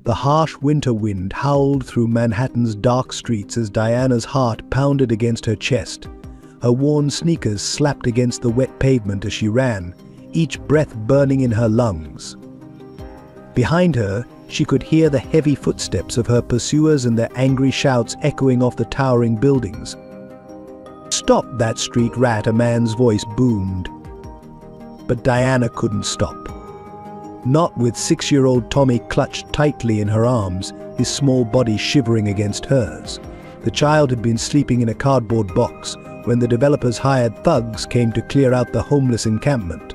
The harsh winter wind howled through Manhattan's dark streets as Diana's heart pounded against her chest. Her worn sneakers slapped against the wet pavement as she ran, each breath burning in her lungs. Behind her, she could hear the heavy footsteps of her pursuers and their angry shouts echoing off the towering buildings. "Stop that street rat," a man's voice boomed. But Diana couldn't stop. Not with 6-year-old Tommy clutched tightly in her arms, his small body shivering against hers. The child had been sleeping in a cardboard box when the developers' hired thugs came to clear out the homeless encampment.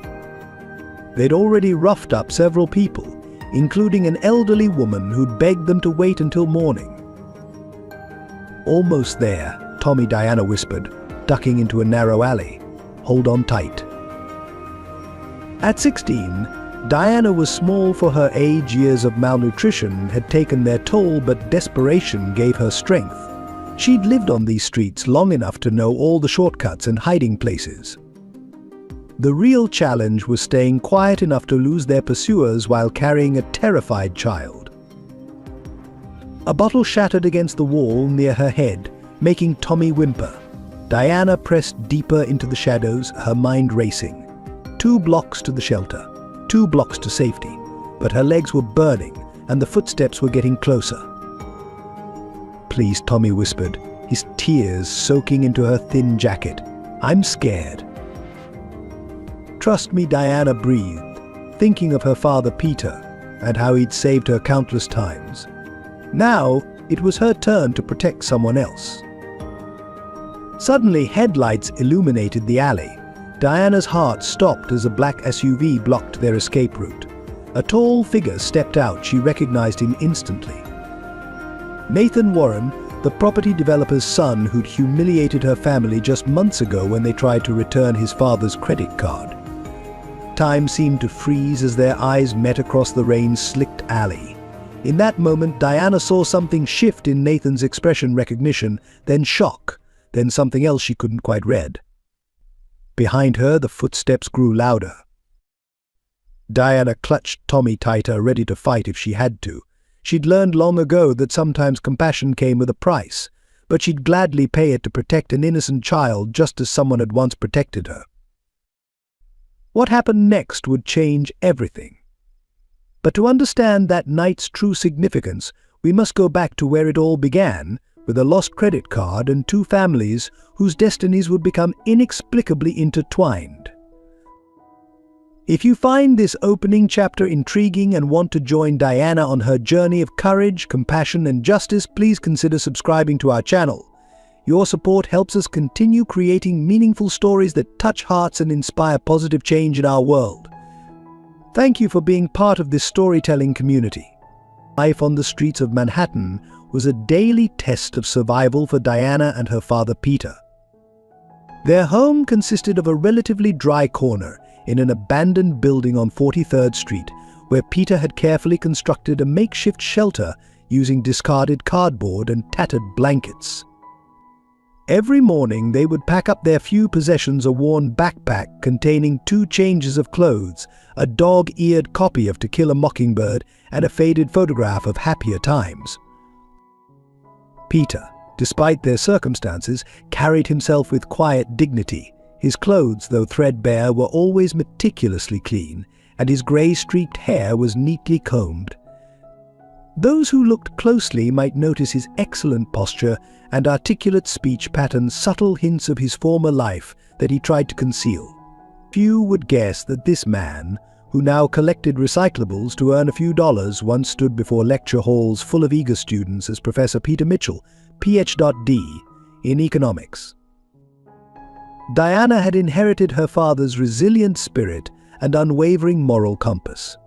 They'd already roughed up several people, including an elderly woman who'd begged them to wait until morning. "Almost there," Tommy, Diana whispered, ducking into a narrow alley. "Hold on tight." At 16, Diana was small for her age. Years of malnutrition had taken their toll, but desperation gave her strength. She'd lived on these streets long enough to know all the shortcuts and hiding places. The real challenge was staying quiet enough to lose their pursuers while carrying a terrified child. A bottle shattered against the wall near her head, making Tommy whimper. Diana pressed deeper into the shadows, her mind racing. 2 blocks to the shelter, 2 blocks to safety, but her legs were burning and the footsteps were getting closer. "Please," Tommy whispered, his tears soaking into her thin jacket. "I'm scared." "Trust me," Diana breathed, thinking of her father Peter and how he'd saved her countless times. Now, it was her turn to protect someone else. Suddenly, headlights illuminated the alley. Diana's heart stopped as a black SUV blocked their escape route. A tall figure stepped out. She recognized him instantly. Nathan Warren, the property developer's son who'd humiliated her family just months ago when they tried to return his father's credit card. Time seemed to freeze as their eyes met across the rain-slicked alley. In that moment, Diana saw something shift in Nathan's expression: recognition, then shock, then something else she couldn't quite read. Behind her, the footsteps grew louder. Diana clutched Tommy tighter, ready to fight if she had to. She'd learned long ago that sometimes compassion came with a price, but she'd gladly pay it to protect an innocent child just as someone had once protected her. What happened next would change everything. But to understand that night's true significance, we must go back to where it all began, with a lost credit card and 2 families whose destinies would become inexplicably intertwined. If you find this opening chapter intriguing and want to join Diana on her journey of courage, compassion, and justice, please consider subscribing to our channel. Your support helps us continue creating meaningful stories that touch hearts and inspire positive change in our world. Thank you for being part of this storytelling community. Life on the streets of Manhattan was a daily test of survival for Diana and her father Peter. Their home consisted of a relatively dry corner in an abandoned building on 43rd Street, where Peter had carefully constructed a makeshift shelter using discarded cardboard and tattered blankets. Every morning they would pack up their few possessions: a worn backpack containing 2 changes of clothes, a dog-eared copy of To Kill a Mockingbird, and a faded photograph of happier times. Peter, despite their circumstances, carried himself with quiet dignity. His clothes, though threadbare, were always meticulously clean, and his grey-streaked hair was neatly combed. Those who looked closely might notice his excellent posture and articulate speech patterns, subtle hints of his former life that he tried to conceal. Few would guess that this man, who now collected recyclables to earn a few dollars, once stood before lecture halls full of eager students as Professor Peter Mitchell, Ph.D. in economics. Diana had inherited her father's resilient spirit and unwavering moral compass.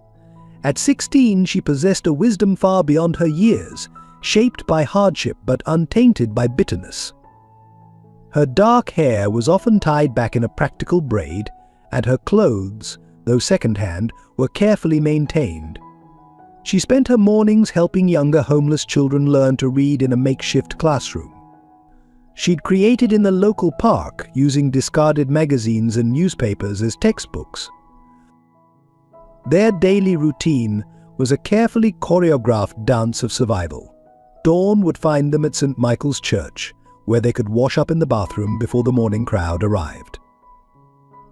At 16, she possessed a wisdom far beyond her years, shaped by hardship but untainted by bitterness. Her dark hair was often tied back in a practical braid, and her clothes, though second-hand, were carefully maintained. She spent her mornings helping younger homeless children learn to read in a makeshift classroom. She'd created in the local park, using discarded magazines and newspapers as textbooks. Their daily routine was a carefully choreographed dance of survival. Dawn would find them at St. Michael's Church, where they could wash up in the bathroom before the morning crowd arrived.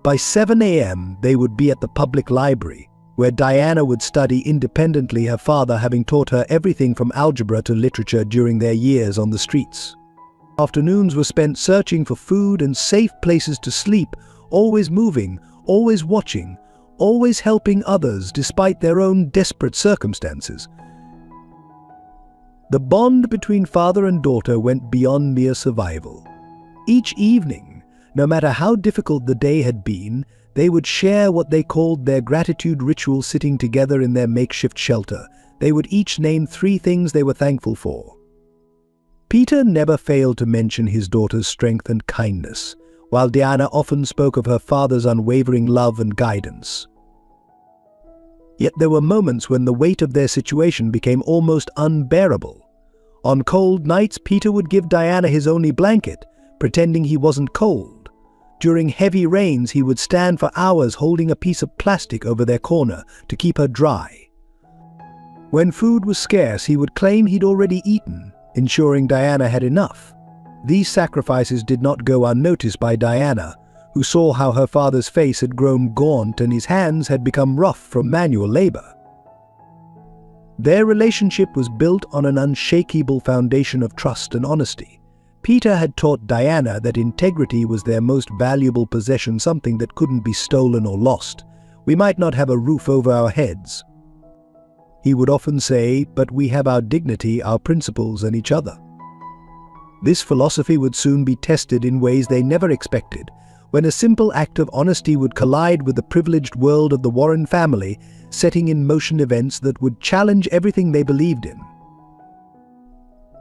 By 7 a.m., they would be at the public library, where Diana would study independently, her father having taught her everything from algebra to literature during their years on the streets. Afternoons were spent searching for food and safe places to sleep, always moving, always watching, always helping others despite their own desperate circumstances. The bond between father and daughter went beyond mere survival. Each evening, no matter how difficult the day had been, they would share what they called their gratitude ritual. Sitting together in their makeshift shelter, they would each name 3 things they were thankful for. Peter never failed to mention his daughter's strength and kindness, while Diana often spoke of her father's unwavering love and guidance. Yet there were moments when the weight of their situation became almost unbearable. On cold nights, Peter would give Diana his only blanket, pretending he wasn't cold. During heavy rains, he would stand for hours holding a piece of plastic over their corner to keep her dry. When food was scarce, he would claim he'd already eaten, ensuring Diana had enough. These sacrifices did not go unnoticed by Diana, who saw how her father's face had grown gaunt and his hands had become rough from manual labor. Their relationship was built on an unshakable foundation of trust and honesty. Peter had taught Diana that integrity was their most valuable possession, something that couldn't be stolen or lost. We might not have a roof over our heads, he would often say, but we have our dignity, our principles, and each other. This philosophy would soon be tested in ways they never expected, when a simple act of honesty would collide with the privileged world of the Warren family, setting in motion events that would challenge everything they believed in.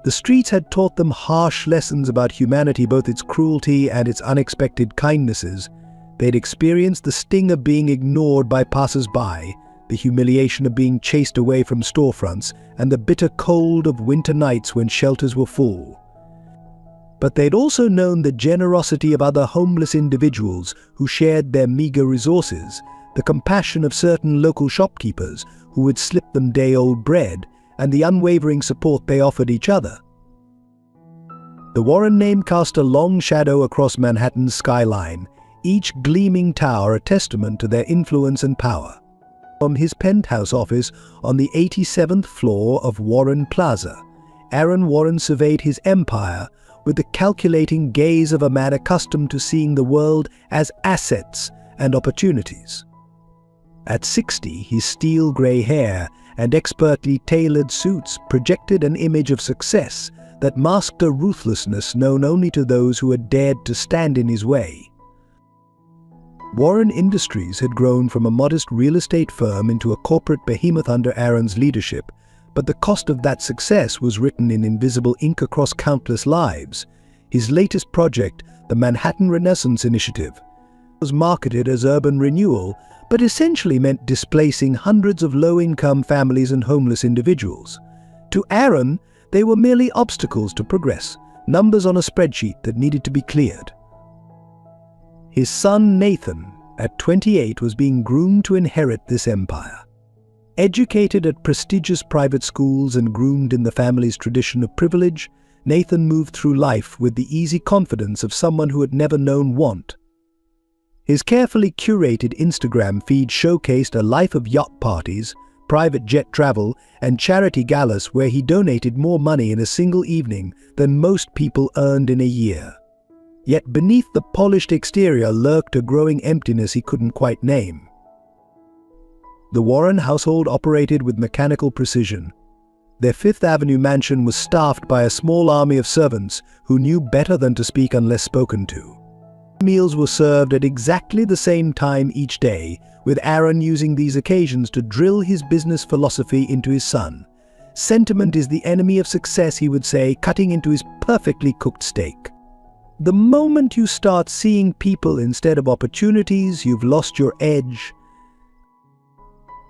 The streets had taught them harsh lessons about humanity, both its cruelty and its unexpected kindnesses. They'd experienced the sting of being ignored by passers-by, the humiliation of being chased away from storefronts, and the bitter cold of winter nights when shelters were full. But they'd also known the generosity of other homeless individuals who shared their meager resources, the compassion of certain local shopkeepers who would slip them day-old bread, and the unwavering support they offered each other. The Warren name cast a long shadow across Manhattan's skyline, each gleaming tower a testament to their influence and power. From his penthouse office on the 87th floor of Warren Plaza, Aaron Warren surveyed his empire with the calculating gaze of a man accustomed to seeing the world as assets and opportunities. At 60, his steel-gray hair and expertly tailored suits projected an image of success that masked a ruthlessness known only to those who had dared to stand in his way. Warren Industries had grown from a modest real estate firm into a corporate behemoth under Aaron's leadership, but the cost of that success was written in invisible ink across countless lives. His latest project, the Manhattan Renaissance Initiative, was marketed as urban renewal, but essentially meant displacing hundreds of low-income families and homeless individuals. To Aaron, they were merely obstacles to progress, numbers on a spreadsheet that needed to be cleared. His son Nathan, at 28, was being groomed to inherit this empire. Educated at prestigious private schools and groomed in the family's tradition of privilege, Nathan moved through life with the easy confidence of someone who had never known want. His carefully curated Instagram feed showcased a life of yacht parties, private jet travel, and charity galas where he donated more money in a single evening than most people earned in a year. Yet beneath the polished exterior lurked a growing emptiness he couldn't quite name. The Warren household operated with mechanical precision. Their Fifth Avenue mansion was staffed by a small army of servants who knew better than to speak unless spoken to. Meals were served at exactly the same time each day, with Aaron using these occasions to drill his business philosophy into his son. Sentiment is the enemy of success, he would say, cutting into his perfectly cooked steak. The moment you start seeing people instead of opportunities, you've lost your edge.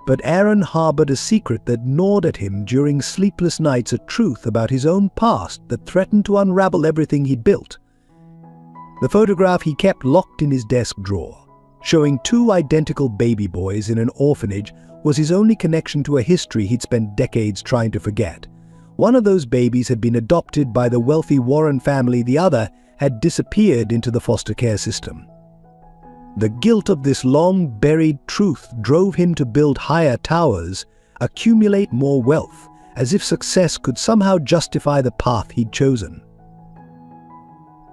But Aaron harbored a secret that gnawed at him during sleepless nights, a truth about his own past that threatened to unravel everything he'd built. The photograph he kept locked in his desk drawer Showing two identical baby boys in an orphanage was his only connection to a history he'd spent decades trying to forget. One of those babies had been adopted by the wealthy Warren family, the other had disappeared into the foster care system. The guilt of this long-buried truth drove him to build higher towers, accumulate more wealth, as if success could somehow justify the path he'd chosen.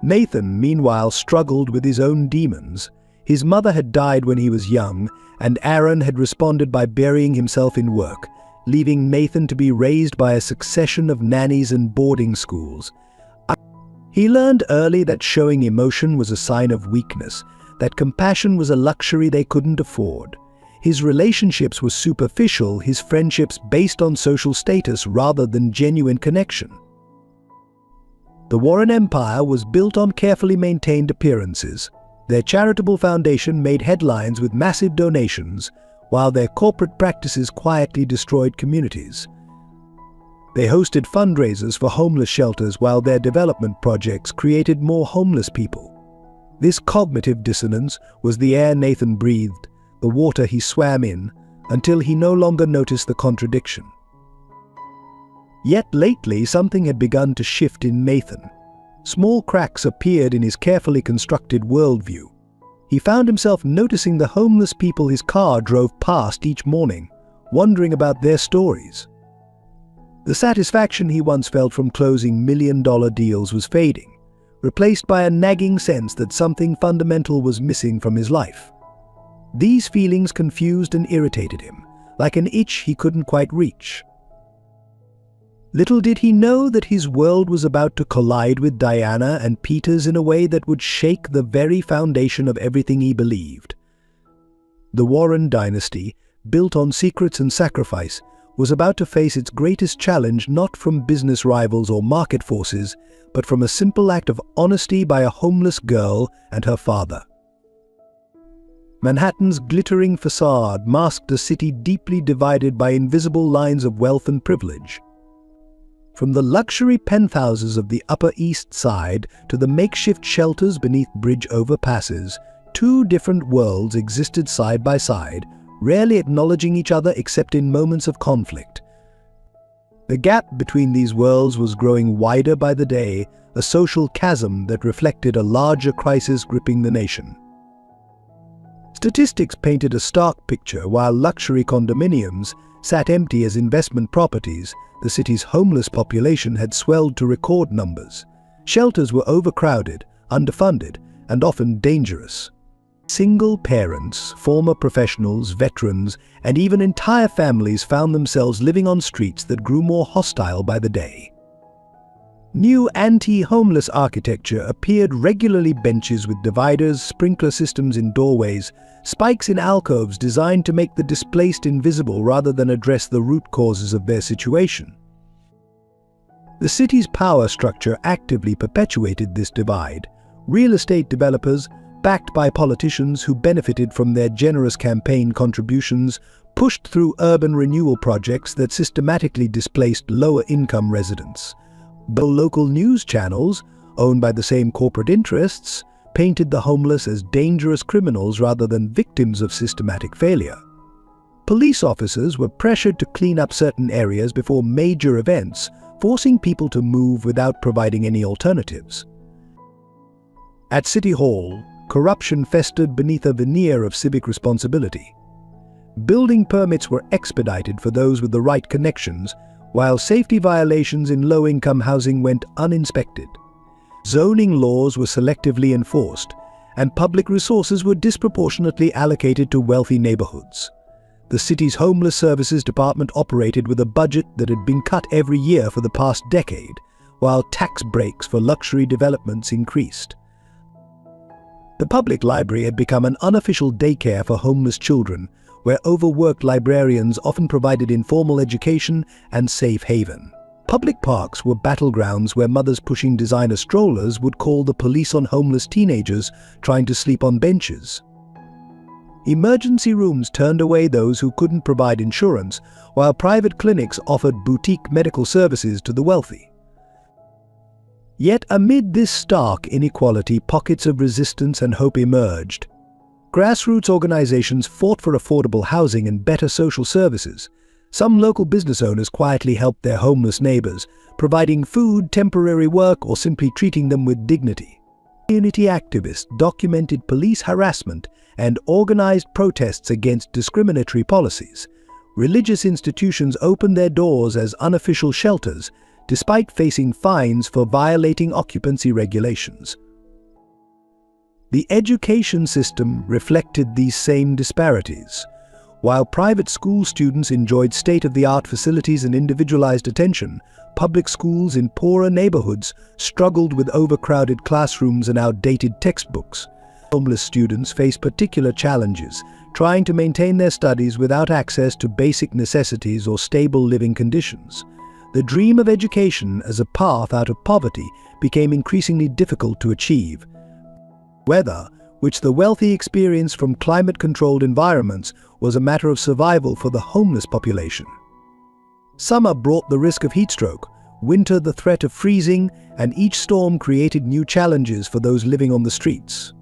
Nathan, meanwhile, struggled with his own demons. His mother had died when he was young, and Aaron had responded by burying himself in work, leaving Nathan to be raised by a succession of nannies and boarding schools. He learned early that showing emotion was a sign of weakness, that compassion was a luxury they couldn't afford. His relationships were superficial, his friendships based on social status rather than genuine connection. The Warren Empire was built on carefully maintained appearances. Their charitable foundation made headlines with massive donations, while their corporate practices quietly destroyed communities. They hosted fundraisers for homeless shelters while their development projects created more homeless people. This cognitive dissonance was the air Nathan breathed, the water he swam in, until he no longer noticed the contradiction. Yet lately something had begun to shift in Nathan. Small cracks appeared in his carefully constructed worldview. He found himself noticing the homeless people his car drove past each morning, wondering about their stories. The satisfaction he once felt from closing million-dollar deals was fading, replaced by a nagging sense that something fundamental was missing from his life. These feelings confused and irritated him, like an itch he couldn't quite reach. Little did he know that his world was about to collide with Diana and Peter's in a way that would shake the very foundation of everything he believed. The Warren dynasty, built on secrets and sacrifice, was about to face its greatest challenge not from business rivals or market forces, but from a simple act of honesty by a homeless girl and her father. Manhattan's glittering facade masked a city deeply divided by invisible lines of wealth and privilege. From the luxury penthouses of the Upper East Side to the makeshift shelters beneath bridge overpasses, two different worlds existed side by side, rarely acknowledging each other except in moments of conflict. The gap between these worlds was growing wider by the day, a social chasm that reflected a larger crisis gripping the nation. Statistics painted a stark picture. While luxury condominiums sat empty as investment properties, the city's homeless population had swelled to record numbers. Shelters were overcrowded, underfunded, and often dangerous. Single parents, former professionals, veterans, and even entire families found themselves living on streets that grew more hostile by the day. New anti-homeless architecture appeared regularly: benches with dividers, sprinkler systems in doorways, spikes in alcoves designed to make the displaced invisible rather than address the root causes of their situation. The city's power structure actively perpetuated this divide. Real estate developers, backed by politicians who benefited from their generous campaign contributions, pushed through urban renewal projects that systematically displaced lower-income residents. But local news channels, owned by the same corporate interests, painted the homeless as dangerous criminals rather than victims of systematic failure. Police officers were pressured to clean up certain areas before major events, forcing people to move without providing any alternatives. At City Hall, corruption festered beneath a veneer of civic responsibility. Building permits were expedited for those with the right connections, while safety violations in low-income housing went uninspected. Zoning laws were selectively enforced, and public resources were disproportionately allocated to wealthy neighborhoods. The city's homeless services department operated with a budget that had been cut every year for the past decade, while tax breaks for luxury developments increased. The public library had become an unofficial daycare for homeless children, where overworked librarians often provided informal education and safe haven. Public parks were battlegrounds where mothers pushing designer strollers would call the police on homeless teenagers trying to sleep on benches. Emergency rooms turned away those who couldn't provide insurance, while private clinics offered boutique medical services to the wealthy. Yet amid this stark inequality, pockets of resistance and hope emerged. Grassroots organizations fought for affordable housing and better social services. Some local business owners quietly helped their homeless neighbors, providing food, temporary work, or simply treating them with dignity. Community activists documented police harassment and organized protests against discriminatory policies. Religious institutions opened their doors as unofficial shelters, despite facing fines for violating occupancy regulations. The education system reflected these same disparities. While private school students enjoyed state-of-the-art facilities and individualized attention, public schools in poorer neighborhoods struggled with overcrowded classrooms and outdated textbooks. Homeless students face particular challenges, trying to maintain their studies without access to basic necessities or stable living conditions. The dream of education as a path out of poverty became increasingly difficult to achieve. Weather, which the wealthy experienced from climate-controlled environments, was a matter of survival for the homeless population. Summer brought the risk of heatstroke, winter the threat of freezing, and each storm created new challenges for those living on the streets.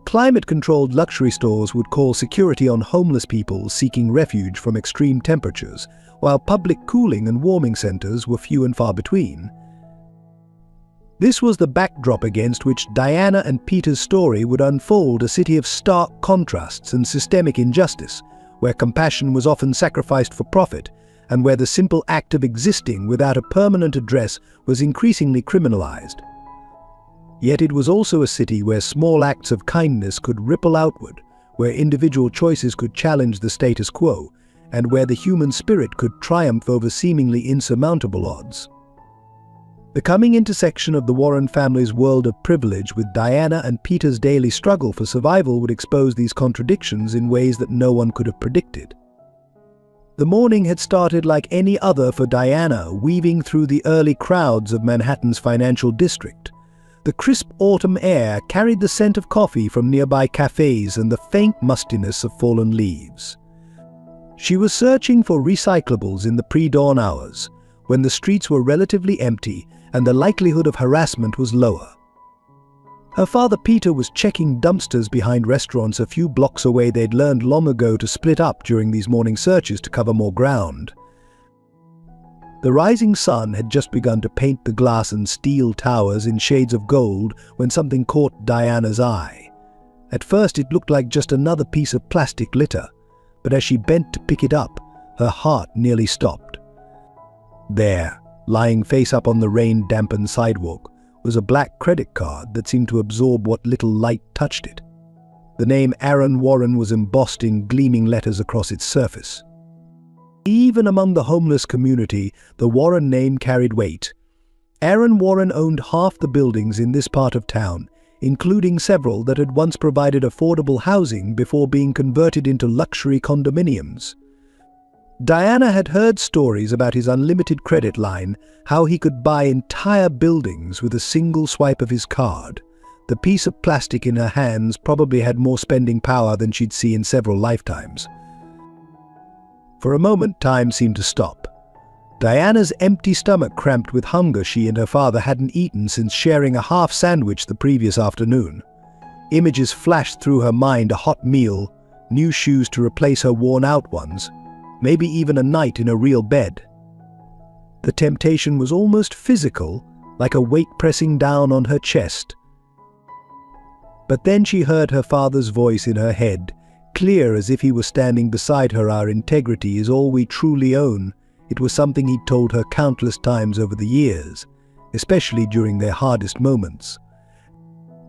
Climate-controlled luxury stores would call security on homeless people seeking refuge from extreme temperatures, while public cooling and warming centers were few and far between. This was the backdrop against which Diana and Peter's story would unfold, a city of stark contrasts and systemic injustice, where compassion was often sacrificed for profit, and where the simple act of existing without a permanent address was increasingly criminalized. Yet it was also a city where small acts of kindness could ripple outward, where individual choices could challenge the status quo, and where the human spirit could triumph over seemingly insurmountable odds. The coming intersection of the Warren family's world of privilege with Diana and Peter's daily struggle for survival would expose these contradictions in ways that no one could have predicted. The morning had started like any other for Diana, weaving through the early crowds of Manhattan's financial district. The crisp autumn air carried the scent of coffee from nearby cafes and the faint mustiness of fallen leaves. She was searching for recyclables in the pre-dawn hours, when the streets were relatively empty and the likelihood of harassment was lower. Her father Peter was checking dumpsters behind restaurants a few blocks away. They'd learned long ago to split up during these morning searches to cover more ground. The rising sun had just begun to paint the glass and steel towers in shades of gold when something caught Diana's eye. At first it looked like just another piece of plastic litter, but as she bent to pick it up, her heart nearly stopped. There, lying face up on the rain-dampened sidewalk, was a black credit card that seemed to absorb what little light touched it. The name Aaron Warren was embossed in gleaming letters across its surface. Even among the homeless community, the Warren name carried weight. Aaron Warren owned half the buildings in this part of town, including several that had once provided affordable housing before being converted into luxury condominiums. Diana had heard stories about his unlimited credit line, how he could buy entire buildings with a single swipe of his card. The piece of plastic in her hands probably had more spending power than she'd seen in several lifetimes. For a moment, time seemed to stop. Diana's empty stomach cramped with hunger. She and her father hadn't eaten since sharing a half sandwich the previous afternoon. Images flashed through her mind: a hot meal, new shoes to replace her worn-out ones, maybe even a night in a real bed. The temptation was almost physical, like a weight pressing down on her chest. But then she heard her father's voice in her head, clear as if he were standing beside her. "Our integrity is all we truly own." It was something he'd told her countless times over the years, especially during their hardest moments.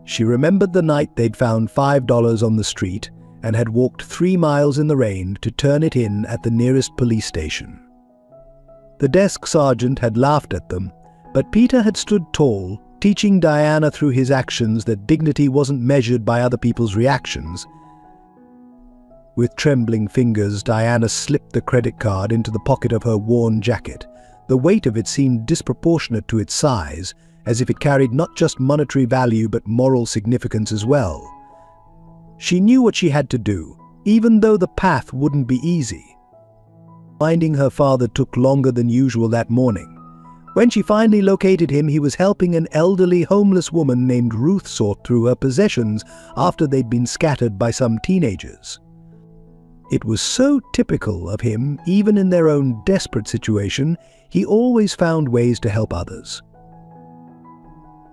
She remembered the night they'd found $5 on the street and had walked 3 miles in the rain to turn it in at the nearest police station. The desk sergeant had laughed at them, but Peter had stood tall, teaching Diana through his actions that dignity wasn't measured by other people's reactions. With trembling fingers, Diana slipped the credit card into the pocket of her worn jacket. The weight of it seemed disproportionate to its size, as if it carried not just monetary value but moral significance as well. She knew what she had to do, even though the path wouldn't be easy. Finding her father took longer than usual that morning. When she finally located him, he was helping an elderly homeless woman named Ruth sort through her possessions after they'd been scattered by some teenagers. It was so typical of him, even in their own desperate situation, he always found ways to help others.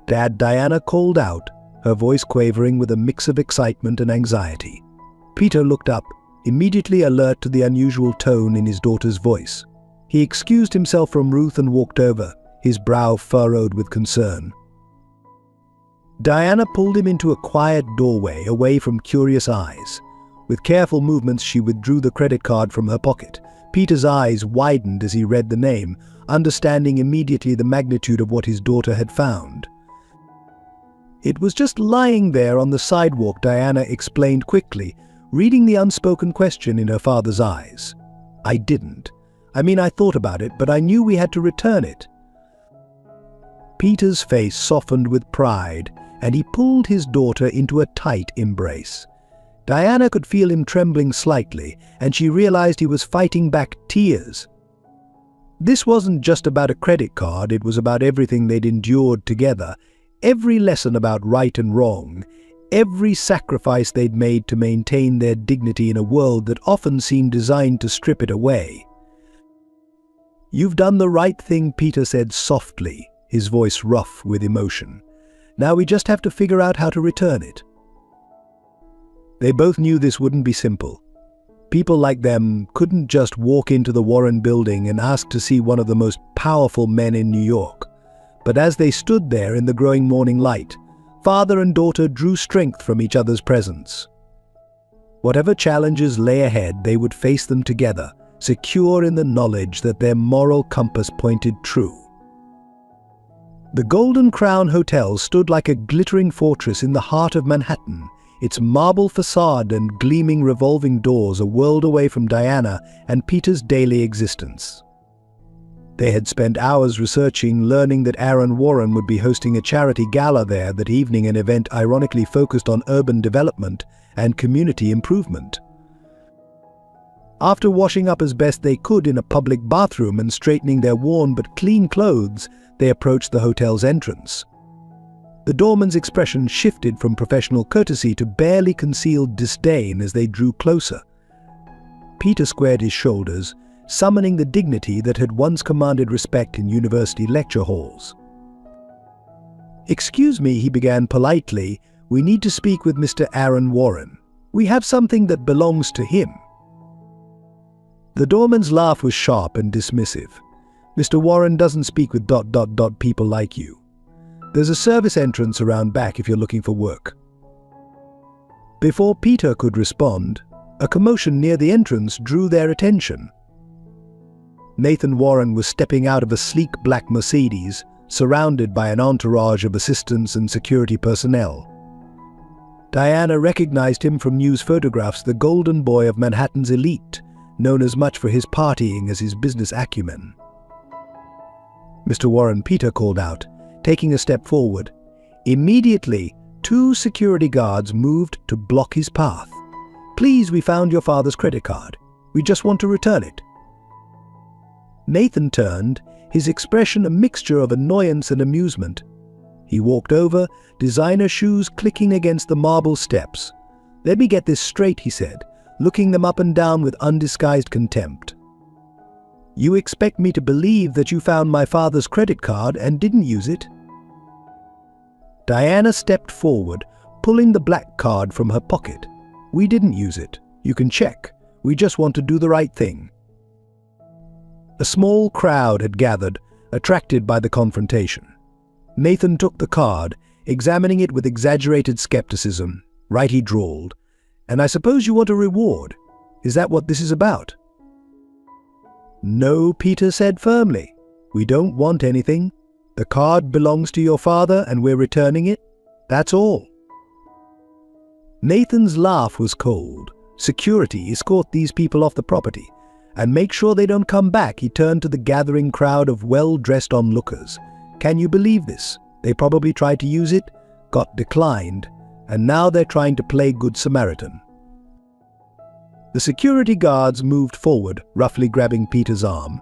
"Dad," Diana called out, her voice quavering with a mix of excitement and anxiety. Peter looked up, immediately alert to the unusual tone in his daughter's voice. He excused himself from Ruth and walked over, his brow furrowed with concern. Diana pulled him into a quiet doorway away from curious eyes. With careful movements, she withdrew the credit card from her pocket. Peter's eyes widened as he read the name, understanding immediately the magnitude of what his daughter had found. "It was just lying there on the sidewalk," Diana explained quickly, reading the unspoken question in her father's eyes. "I didn't. I thought about it, but I knew we had to return it." Peter's face softened with pride, and he pulled his daughter into a tight embrace. Diana could feel him trembling slightly, and she realized he was fighting back tears. This wasn't just about a credit card, it was about everything they'd endured together, every lesson about right and wrong, every sacrifice they'd made to maintain their dignity in a world that often seemed designed to strip it away. "You've done the right thing," Peter said softly, his voice rough with emotion. "Now we just have to figure out how to return it." They both knew this wouldn't be simple. People like them couldn't just walk into the Warren building and ask to see one of the most powerful men in New York. But as they stood there in the growing morning light, father and daughter drew strength from each other's presence. Whatever challenges lay ahead, they would face them together, secure in the knowledge that their moral compass pointed true. The Golden Crown Hotel stood like a glittering fortress in the heart of Manhattan, its marble facade and gleaming revolving doors a world away from Diana and Peter's daily existence. They had spent hours researching, learning that Aaron Warren would be hosting a charity gala there that evening, an event ironically focused on urban development and community improvement. After washing up as best they could in a public bathroom and straightening their worn but clean clothes, they approached the hotel's entrance. The doorman's expression shifted from professional courtesy to barely concealed disdain as they drew closer. Peter squared his shoulders, summoning the dignity that had once commanded respect in university lecture halls. "Excuse me," he began politely, "we need to speak with Mr. Aaron Warren. We have something that belongs to him." The doorman's laugh was sharp and dismissive. "Mr. Warren doesn't speak with ... people like you. There's a service entrance around back if you're looking for work." Before Peter could respond, a commotion near the entrance drew their attention. Nathan Warren was stepping out of a sleek black Mercedes, surrounded by an entourage of assistants and security personnel. Diana recognized him from news photographs, the golden boy of Manhattan's elite, known as much for his partying as his business acumen. "Mr. Warren," Peter called out, taking a step forward. Immediately, 2 security guards moved to block his path. "Please, we found your father's credit card. We just want to return it." Nathan turned, his expression a mixture of annoyance and amusement. He walked over, designer shoes clicking against the marble steps. "Let me get this straight," he said, looking them up and down with undisguised contempt. "You expect me to believe that you found my father's credit card and didn't use it?" Diana stepped forward, pulling the black card from her pocket. "We didn't use it. You can check. We just want to do the right thing." A small crowd had gathered, attracted by the confrontation. Nathan took the card, examining it with exaggerated skepticism. "Right," he drawled. "And I suppose you want a reward. Is that what this is about?" "No," Peter said firmly. "We don't want anything. The card belongs to your father and we're returning it. That's all." Nathan's laugh was cold. "Security, escort these people off the property. And make sure they don't come back." He turned to the gathering crowd of well-dressed onlookers. "Can you believe this? They probably tried to use it, got declined, and now they're trying to play Good Samaritan." The security guards moved forward, roughly grabbing Peter's arm.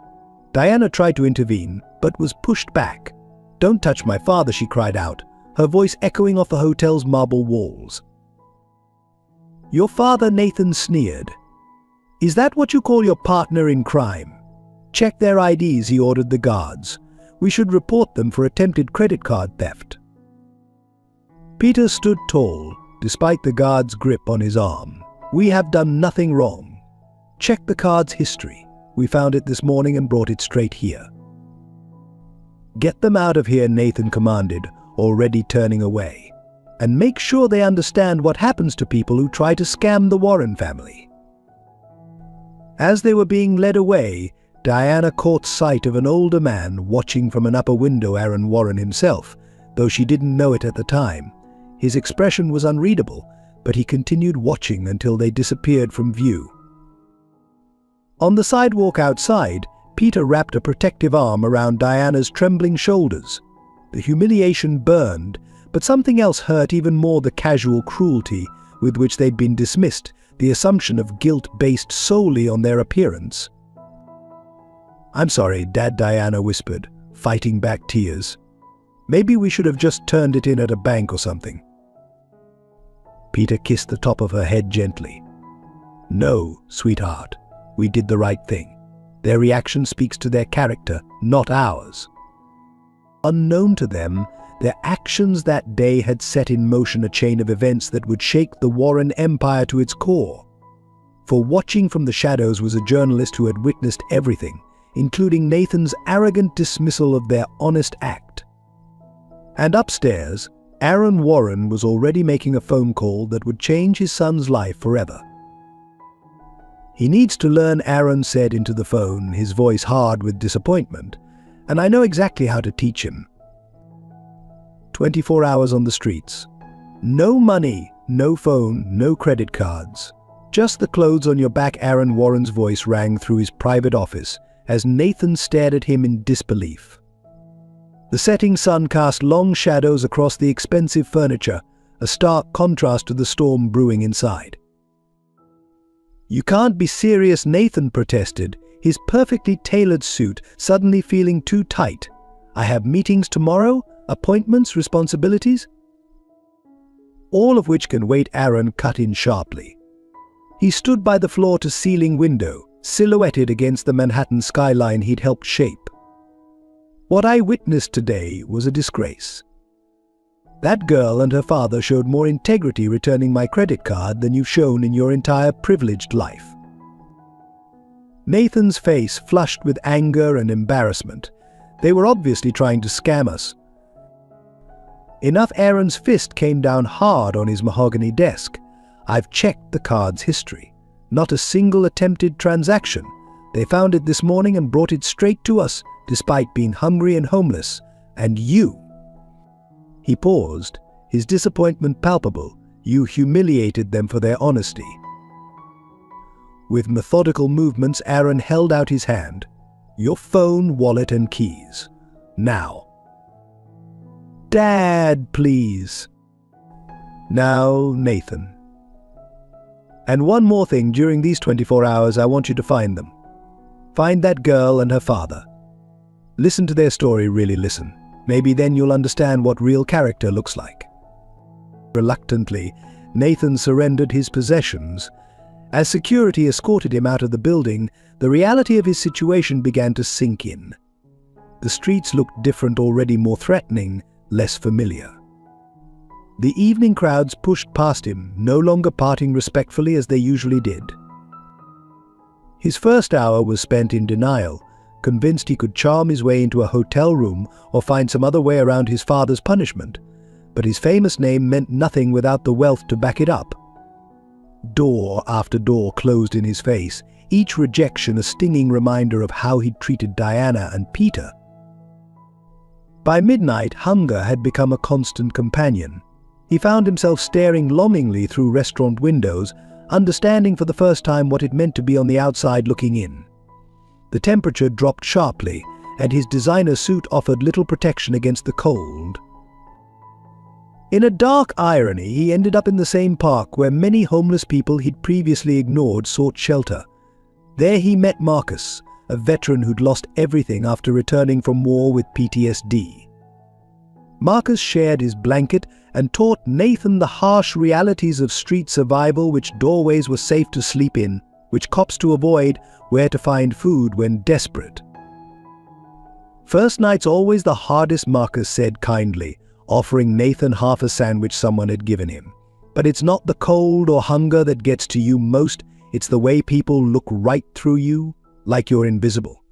Diana tried to intervene, but was pushed back. "Don't touch my father," she cried out, her voice echoing off the hotel's marble walls. "Your father," Nathan sneered. "Is that what you call your partner in crime? Check their IDs," he ordered the guards. "We should report them for attempted credit card theft." Peter stood tall, despite the guard's grip on his arm. "We have done nothing wrong. Check the card's history. We found it this morning and brought it straight here." "Get them out of here," Nathan commanded, already turning away. "And make sure they understand what happens to people who try to scam the Warren family." As they were being led away, Diana caught sight of an older man watching from an upper window, Aaron Warren himself, though she didn't know it at the time. His expression was unreadable, but he continued watching until they disappeared from view. On the sidewalk outside, Peter wrapped a protective arm around Diana's trembling shoulders. The humiliation burned, but something else hurt even more: the casual cruelty with which they'd been dismissed, the assumption of guilt based solely on their appearance. "I'm sorry, Dad," Diana whispered, fighting back tears. "Maybe we should have just turned it in at a bank or something." Peter kissed the top of her head gently. "No, sweetheart, we did the right thing. Their reaction speaks to their character, not ours." Unknown to them, their actions that day had set in motion a chain of events that would shake the Warren empire to its core. For watching from the shadows was a journalist who had witnessed everything, including Nathan's arrogant dismissal of their honest act. And upstairs, Aaron Warren was already making a phone call that would change his son's life forever. "He needs to learn," Aaron said into the phone, his voice hard with disappointment, "and I know exactly how to teach him." 24 hours on the streets. No money, no phone, no credit cards. Just the clothes on your back. Aaron Warren's voice rang through his private office as Nathan stared at him in disbelief. The setting sun cast long shadows across the expensive furniture, a stark contrast to the storm brewing inside. "You can't be serious," Nathan protested, his perfectly tailored suit suddenly feeling too tight. "I have meetings tomorrow, appointments, responsibilities." "All of which can wait," Aaron cut in sharply. He stood by the floor-to-ceiling window, silhouetted against the Manhattan skyline he'd helped shape. "What I witnessed today was a disgrace. That girl and her father showed more integrity returning my credit card than you've shown in your entire privileged life." Nathan's face flushed with anger and embarrassment. They were obviously trying to scam us. Enough. Aaron's fist came down hard on his mahogany desk. "I've checked the card's history. Not a single attempted transaction. They found it this morning and brought it straight to us, despite being hungry and homeless. And you—" He paused, his disappointment palpable. "You humiliated them for their honesty." With methodical movements, Aaron held out his hand. "Your phone, wallet, and keys. Now." "Dad, please." "Now, Nathan. And one more thing, during these 24 hours I want you to find them. Find that girl and her father. Listen to their story, really listen. Maybe then you'll understand what real character looks like." Reluctantly, Nathan surrendered his possessions. As security escorted him out of the building, the reality of his situation began to sink in. The streets looked different already, more threatening, less familiar. The evening crowds pushed past him, no longer parting respectfully as they usually did. His first hour was spent in denial, convinced he could charm his way into a hotel room or find some other way around his father's punishment. But his famous name meant nothing without the wealth to back it up. Door after door closed in his face, each rejection a stinging reminder of how he'd treated Diana and Peter. By midnight, hunger had become a constant companion. He found himself staring longingly through restaurant windows, understanding for the first time what it meant to be on the outside looking in. The temperature dropped sharply, and his designer suit offered little protection against the cold. In a dark irony, he ended up in the same park where many homeless people he'd previously ignored sought shelter. There he met Marcus, a veteran who'd lost everything after returning from war with PTSD. Marcus shared his blanket and taught Nathan the harsh realities of street survival, which doorways were safe to sleep in, which cops to avoid, where to find food when desperate. "First night's always the hardest," Marcus said kindly, offering Nathan half a sandwich someone had given him. "But it's not the cold or hunger that gets to you most, it's the way people look right through you, like you're invisible."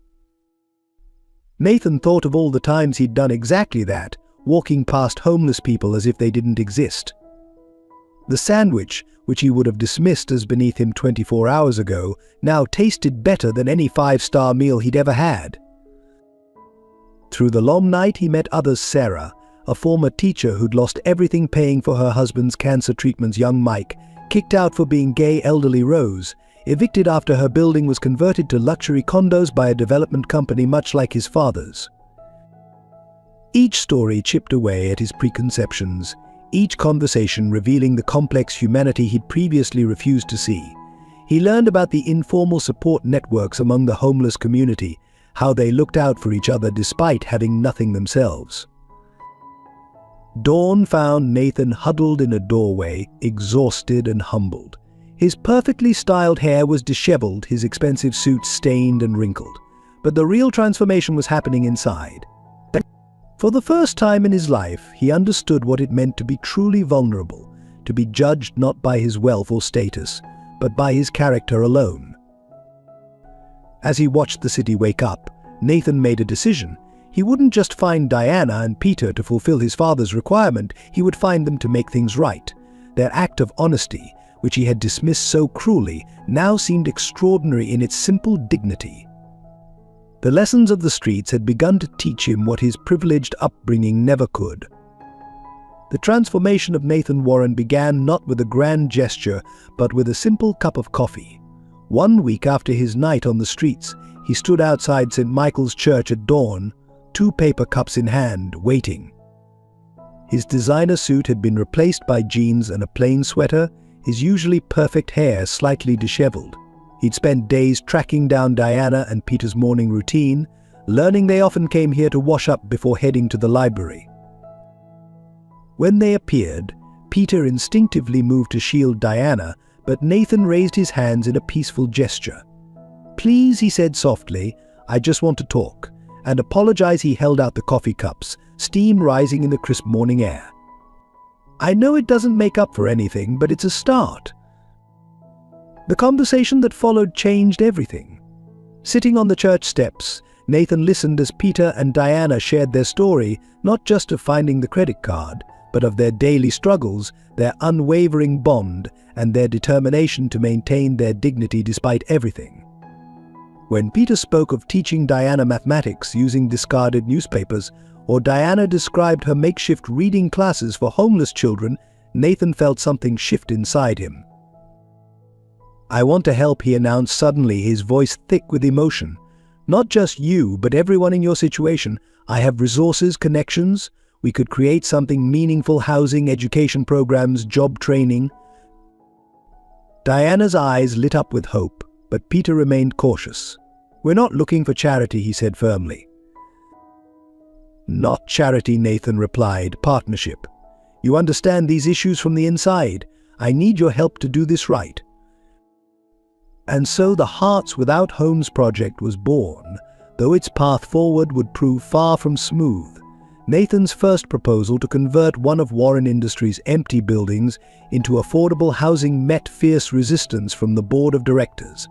Nathan thought of all the times he'd done exactly that, walking past homeless people as if they didn't exist. The sandwich, which he would have dismissed as beneath him 24 hours ago, now tasted better than any 5-star meal he'd ever had. Through the long night he met others: Sarah, a former teacher who'd lost everything paying for her husband's cancer treatments; young Mike, kicked out for being gay; elderly Rose, evicted after her building was converted to luxury condos by a development company much like his father's. Each story chipped away at his preconceptions, each conversation revealing the complex humanity he'd previously refused to see. He learned about the informal support networks among the homeless community, how they looked out for each other despite having nothing themselves. Dawn found Nathan huddled in a doorway, exhausted and humbled. His perfectly styled hair was disheveled, his expensive suit stained and wrinkled. But the real transformation was happening inside. For the first time in his life, he understood what it meant to be truly vulnerable, to be judged not by his wealth or status, but by his character alone. As he watched the city wake up, Nathan made a decision. He wouldn't just find Diana and Peter to fulfill his father's requirement, he would find them to make things right. Their act of honesty, which he had dismissed so cruelly, now seemed extraordinary in its simple dignity. The lessons of the streets had begun to teach him what his privileged upbringing never could. The transformation of Nathan Warren began not with a grand gesture, but with a simple cup of coffee. 1 week after his night on the streets, he stood outside St. Michael's Church at dawn, 2 paper cups in hand, waiting. His designer suit had been replaced by jeans and a plain sweater, his usually perfect hair slightly disheveled. He'd spent days tracking down Diana and Peter's morning routine, learning they often came here to wash up before heading to the library. When they appeared, Peter instinctively moved to shield Diana, but Nathan raised his hands in a peaceful gesture. "Please," he said softly, "I just want to talk," and apologize. He held out the coffee cups, steam rising in the crisp morning air. "I know it doesn't make up for anything, but it's a start." The conversation that followed changed everything. Sitting on the church steps, Nathan listened as Peter and Diana shared their story, not just of finding the credit card, but of their daily struggles, their unwavering bond, and their determination to maintain their dignity despite everything. When Peter spoke of teaching Diana mathematics using discarded newspapers, or Diana described her makeshift reading classes for homeless children, Nathan felt something shift inside him. "I want to help," he announced suddenly, his voice thick with emotion. "Not just you, but everyone in your situation. I have resources, connections. We could create something meaningful: housing, education programs, job training." Diana's eyes lit up with hope, but Peter remained cautious. "We're not looking for charity," he said firmly. "Not charity," Nathan replied, "partnership. You understand these issues from the inside. I need your help to do this right." And so the Hearts Without Homes project was born, though its path forward would prove far from smooth. Nathan's first proposal to convert one of Warren Industries' empty buildings into affordable housing met fierce resistance from the board of directors.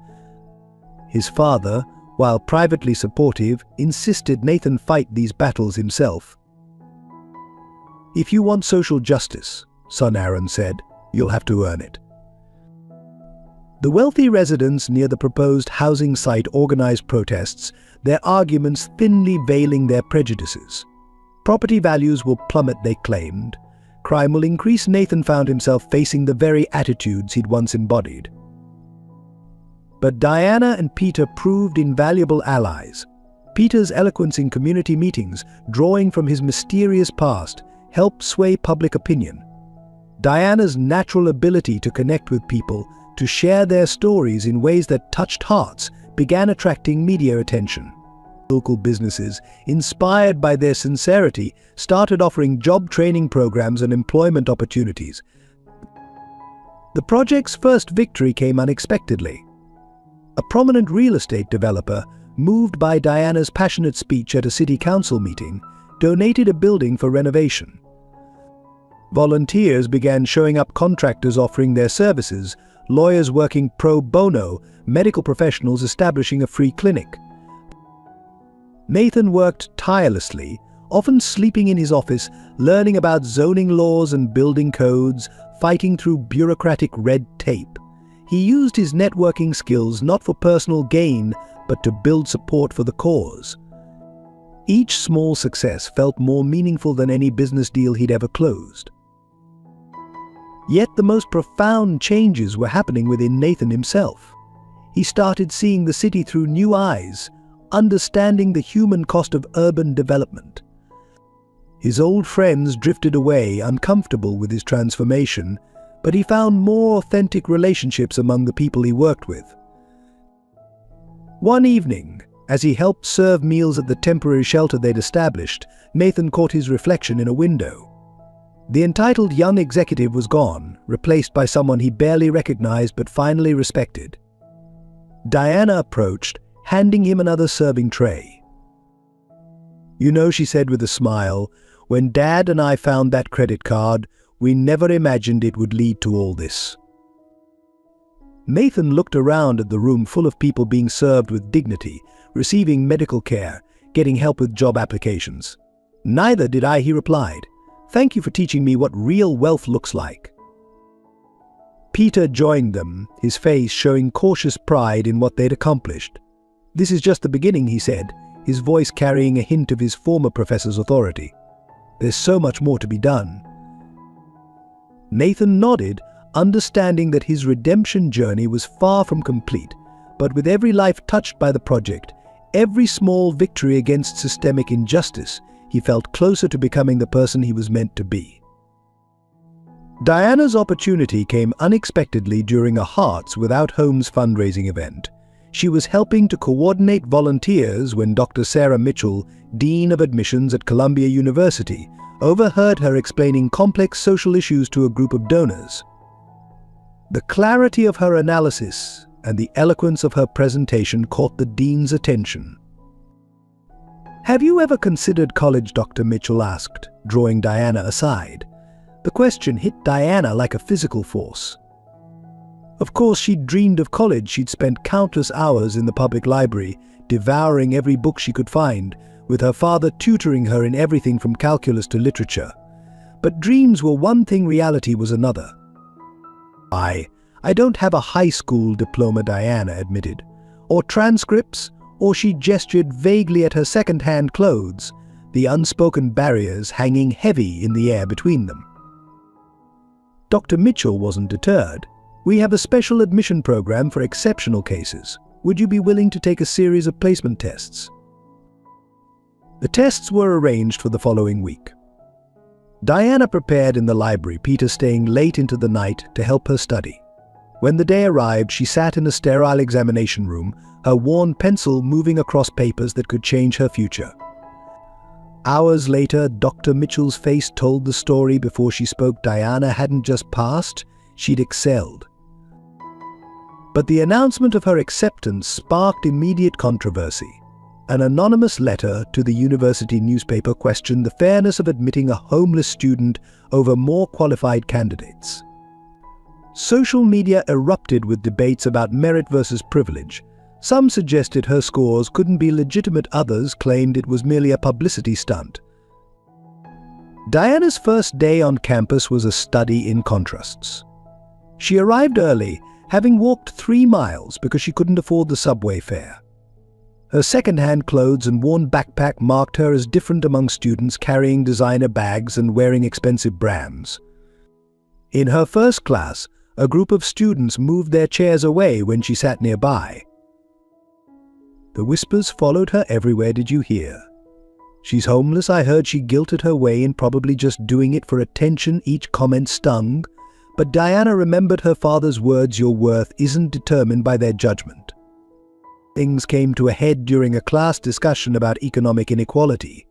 His father, while privately supportive, insisted Nathan fight these battles himself. "If you want social justice," son Aaron said, "you'll have to earn it." The wealthy residents near the proposed housing site organized protests, their arguments thinly veiling their prejudices. Property values will plummet, they claimed. Crime will increase. Nathan found himself facing the very attitudes he'd once embodied. But Diana and Peter proved invaluable allies. Peter's eloquence in community meetings, drawing from his mysterious past, helped sway public opinion. Diana's natural ability to connect with people, to share their stories in ways that touched hearts, began attracting media attention. Local businesses, inspired by their sincerity, started offering job training programs and employment opportunities. The project's first victory came unexpectedly. A prominent real estate developer, moved by Diana's passionate speech at a city council meeting, donated a building for renovation. Volunteers began showing up, contractors offering their services, lawyers working pro bono, medical professionals establishing a free clinic. Nathan worked tirelessly, often sleeping in his office, learning about zoning laws and building codes, fighting through bureaucratic red tape. He used his networking skills not for personal gain, but to build support for the cause. Each small success felt more meaningful than any business deal he'd ever closed. Yet the most profound changes were happening within Nathan himself. He started seeing the city through new eyes, understanding the human cost of urban development. His old friends drifted away, uncomfortable with his transformation, but he found more authentic relationships among the people he worked with. One evening, as he helped serve meals at the temporary shelter they'd established, Nathan caught his reflection in a window. The entitled young executive was gone, replaced by someone he barely recognized but finally respected. Diana approached, handing him another serving tray. "You know," she said with a smile, "when Dad and I found that credit card, we never imagined it would lead to all this." Nathan looked around at the room full of people being served with dignity, receiving medical care, getting help with job applications. "Neither did I," he replied. "Thank you for teaching me what real wealth looks like." Peter joined them, his face showing cautious pride in what they'd accomplished. "This is just the beginning," he said, his voice carrying a hint of his former professor's authority. "There's so much more to be done." Nathan nodded, understanding that his redemption journey was far from complete, but with every life touched by the project, every small victory against systemic injustice, he felt closer to becoming the person he was meant to be. Diana's opportunity came unexpectedly during a Hearts Without Homes fundraising event. She was helping to coordinate volunteers when Dr. Sarah Mitchell, Dean of Admissions at Columbia University, overheard her explaining complex social issues to a group of donors. The clarity of her analysis and the eloquence of her presentation caught the dean's attention. "Have you ever considered college?" Dr. Mitchell asked, drawing Diana aside. The question hit Diana like a physical force. Of course, she'd dreamed of college. She'd spent countless hours in the public library, devouring every book she could find, with her father tutoring her in everything from calculus to literature. But dreams were one thing, reality was another. I don't have a high school diploma," Diana admitted. "Or transcripts," or she gestured vaguely at her second-hand clothes, the unspoken barriers hanging heavy in the air between them. Dr. Mitchell wasn't deterred. "We have a special admission program for exceptional cases. Would you be willing to take a series of placement tests?" The tests were arranged for the following week. Diana prepared in the library, Peter staying late into the night to help her study. When the day arrived, she sat in a sterile examination room, her worn pencil moving across papers that could change her future. Hours later, Dr. Mitchell's face told the story. Before she spoke, Diana hadn't just passed, she'd excelled. But the announcement of her acceptance sparked immediate controversy. An anonymous letter to the university newspaper questioned the fairness of admitting a homeless student over more qualified candidates. Social media erupted with debates about merit versus privilege. Some suggested her scores couldn't be legitimate, others claimed it was merely a publicity stunt. Diana's first day on campus was a study in contrasts. She arrived early, having walked 3 miles because she couldn't afford the subway fare. Her second-hand clothes and worn backpack marked her as different among students carrying designer bags and wearing expensive brands. In her first class, a group of students moved their chairs away when she sat nearby. The whispers followed her everywhere. "Did you hear? She's homeless. I heard she guilted her way in, probably just doing it for attention." Each comment stung, but Diana remembered her father's words, "Your worth isn't determined by their judgment." Things came to a head during a class discussion about economic inequality.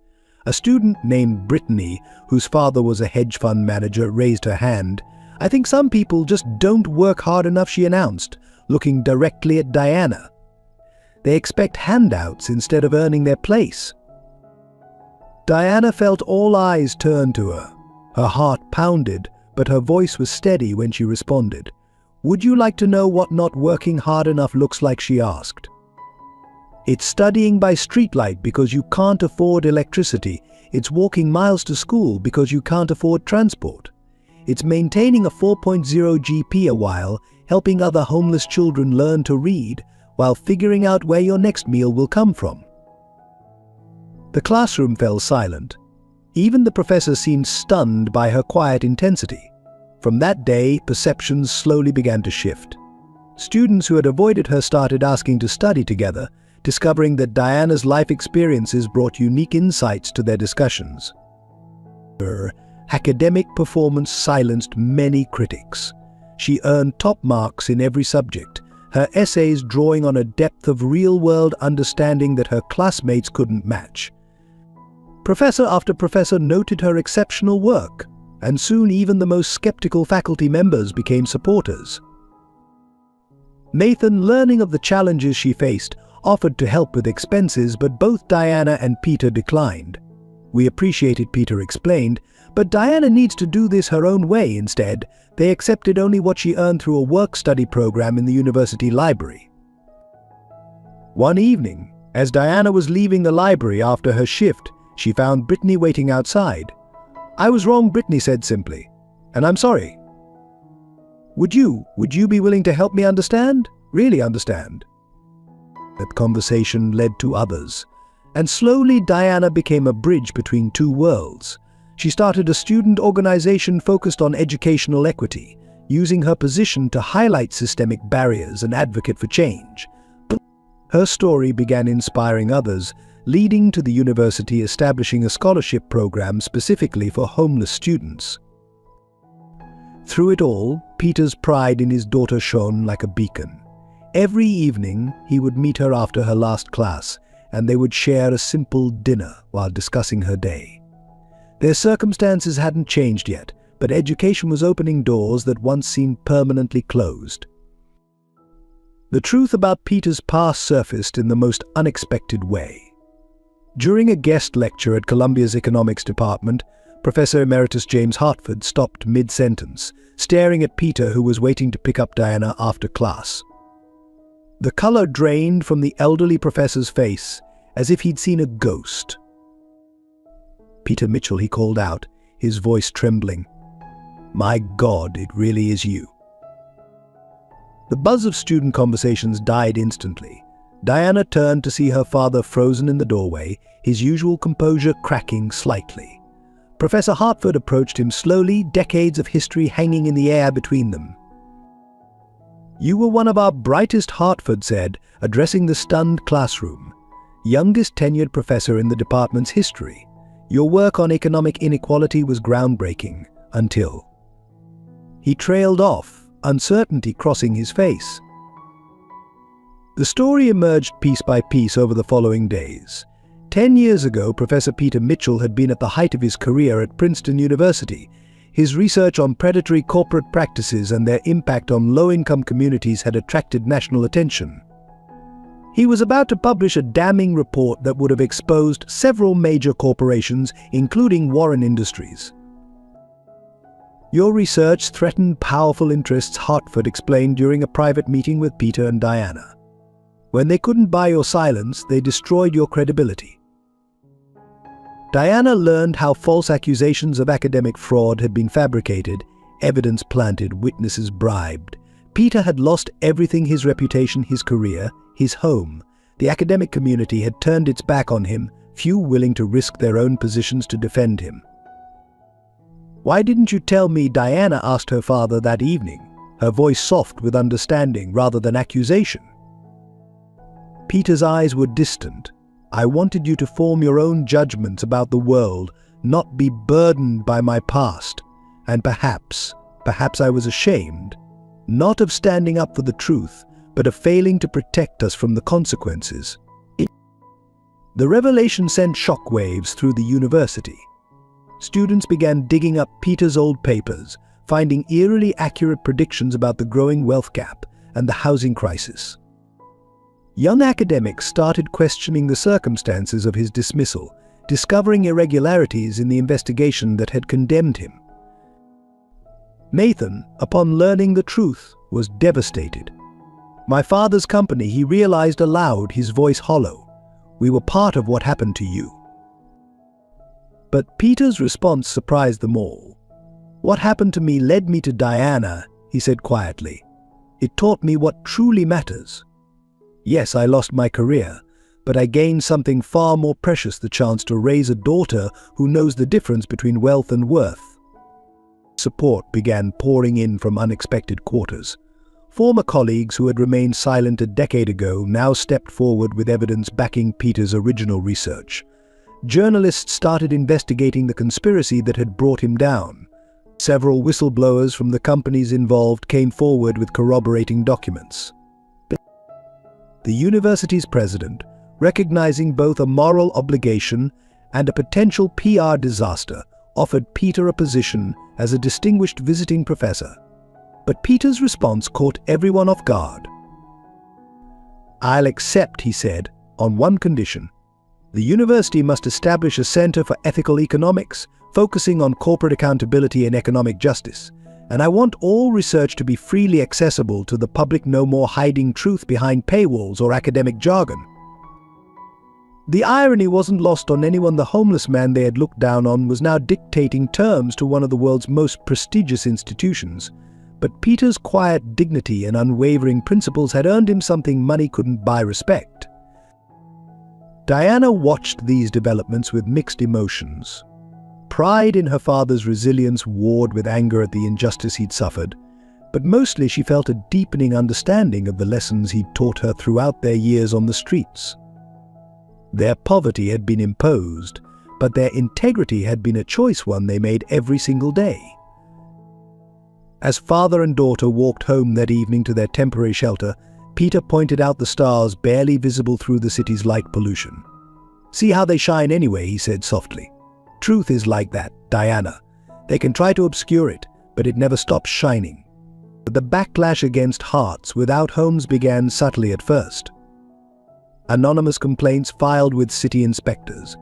A student named Brittany, whose father was a hedge fund manager, raised her hand. "I think some people just don't work hard enough," she announced, looking directly at Diana. "They expect handouts instead of earning their place." Diana felt all eyes turn to her. Her heart pounded, but her voice was steady when she responded. "Would you like to know what not working hard enough looks like?" she asked. "It's studying by streetlight because you can't afford electricity. It's walking miles to school because you can't afford transport. It's maintaining a 4.0 GP a while, helping other homeless children learn to read, while figuring out where your next meal will come from." The classroom fell silent. Even the professor seemed stunned by her quiet intensity. From that day, perceptions slowly began to shift. Students who had avoided her started asking to study together, discovering that Diana's life experiences brought unique insights to their discussions. Her academic performance silenced many critics. She earned top marks in every subject, her essays drawing on a depth of real-world understanding that her classmates couldn't match. Professor after professor noted her exceptional work, and soon even the most skeptical faculty members became supporters. Nathan, learning of the challenges she faced, offered to help with expenses, but both Diana and Peter declined. "We appreciate it," Peter explained, "but Diana needs to do this her own way instead." They accepted only what she earned through a work-study program in the university library. One evening, as Diana was leaving the library after her shift, she found Brittany waiting outside. "I was wrong," Brittany said simply, "and I'm sorry. Would you be willing to help me understand? Really understand?" That conversation led to others, and slowly Diana became a bridge between two worlds. She started a student organization focused on educational equity, using her position to highlight systemic barriers and advocate for change. Her story began inspiring others, leading to the university establishing a scholarship program specifically for homeless students. Through it all, Peter's pride in his daughter shone like a beacon. Every evening, he would meet her after her last class, and they would share a simple dinner while discussing her day. Their circumstances hadn't changed yet, but education was opening doors that once seemed permanently closed. The truth about Peter's past surfaced in the most unexpected way. During a guest lecture at Columbia's economics department, Professor Emeritus James Hartford stopped mid-sentence, staring at Peter, who was waiting to pick up Diana after class. The color drained from the elderly professor's face, as if he'd seen a ghost. "Peter Mitchell," he called out, his voice trembling. "My God, it really is you." The buzz of student conversations died instantly. Diana turned to see her father frozen in the doorway, his usual composure cracking slightly. Professor Hartford approached him slowly, decades of history hanging in the air between them. "You were one of our brightest," Hartford said, addressing the stunned classroom. "Youngest tenured professor in the department's history. Your work on economic inequality was groundbreaking, until..." He trailed off, uncertainty crossing his face. The story emerged piece by piece over the following days. 10 years ago, Professor Peter Mitchell had been at the height of his career at Princeton University. His research on predatory corporate practices and their impact on low-income communities had attracted national attention. He was about to publish a damning report that would have exposed several major corporations, including Warren Industries. "Your research threatened powerful interests," Hartford explained during a private meeting with Peter and Diana. "When they couldn't buy your silence, they destroyed your credibility." Diana learned how false accusations of academic fraud had been fabricated, evidence planted, witnesses bribed. Peter had lost everything: his reputation, his career, his home. The academic community had turned its back on him, few willing to risk their own positions to defend him. "Why didn't you tell me?" Diana asked her father that evening, her voice soft with understanding rather than accusation. Peter's eyes were distant. "I wanted you to form your own judgments about the world, not be burdened by my past. And perhaps I was ashamed, not of standing up for the truth, but of failing to protect us from the consequences. The revelation sent shockwaves through the university. Students began digging up Peter's old papers, finding eerily accurate predictions about the growing wealth gap and the housing crisis. Young academics started questioning the circumstances of his dismissal, discovering irregularities in the investigation that had condemned him. Nathan, upon learning the truth, was devastated. "My father's company," he realized aloud, his voice hollow. "We were part of what happened to you." But Peter's response surprised them all. "What happened to me led me to Diana," he said quietly. "It taught me what truly matters. Yes, I lost my career, but I gained something far more precious, the chance to raise a daughter who knows the difference between wealth and worth." Support began pouring in from unexpected quarters. Former colleagues who had remained silent a decade ago now stepped forward with evidence backing Peter's original research. Journalists started investigating the conspiracy that had brought him down. Several whistleblowers from the companies involved came forward with corroborating documents. The university's president, recognizing both a moral obligation and a potential PR disaster, offered Peter a position as a distinguished visiting professor. But Peter's response caught everyone off guard. "I'll accept," he said, "on one condition. The university must establish a center for ethical economics, focusing on corporate accountability and economic justice. And I want all research to be freely accessible to the public, no more hiding truth behind paywalls or academic jargon." The irony wasn't lost on anyone. The homeless man they had looked down on was now dictating terms to one of the world's most prestigious institutions. But Peter's quiet dignity and unwavering principles had earned him something money couldn't buy: respect. Diana watched these developments with mixed emotions. Pride in her father's resilience warred with anger at the injustice he'd suffered, but mostly she felt a deepening understanding of the lessons he'd taught her throughout their years on the streets. Their poverty had been imposed, but their integrity had been a choice, one they made every single day. As father and daughter walked home that evening to their temporary shelter, Peter pointed out the stars barely visible through the city's light pollution. "See how they shine anyway," he said softly. "Truth is like that, Diana. They can try to obscure it, but it never stops shining." But the backlash against Hearts Without Homes began subtly at first. Anonymous complaints filed with city inspectors,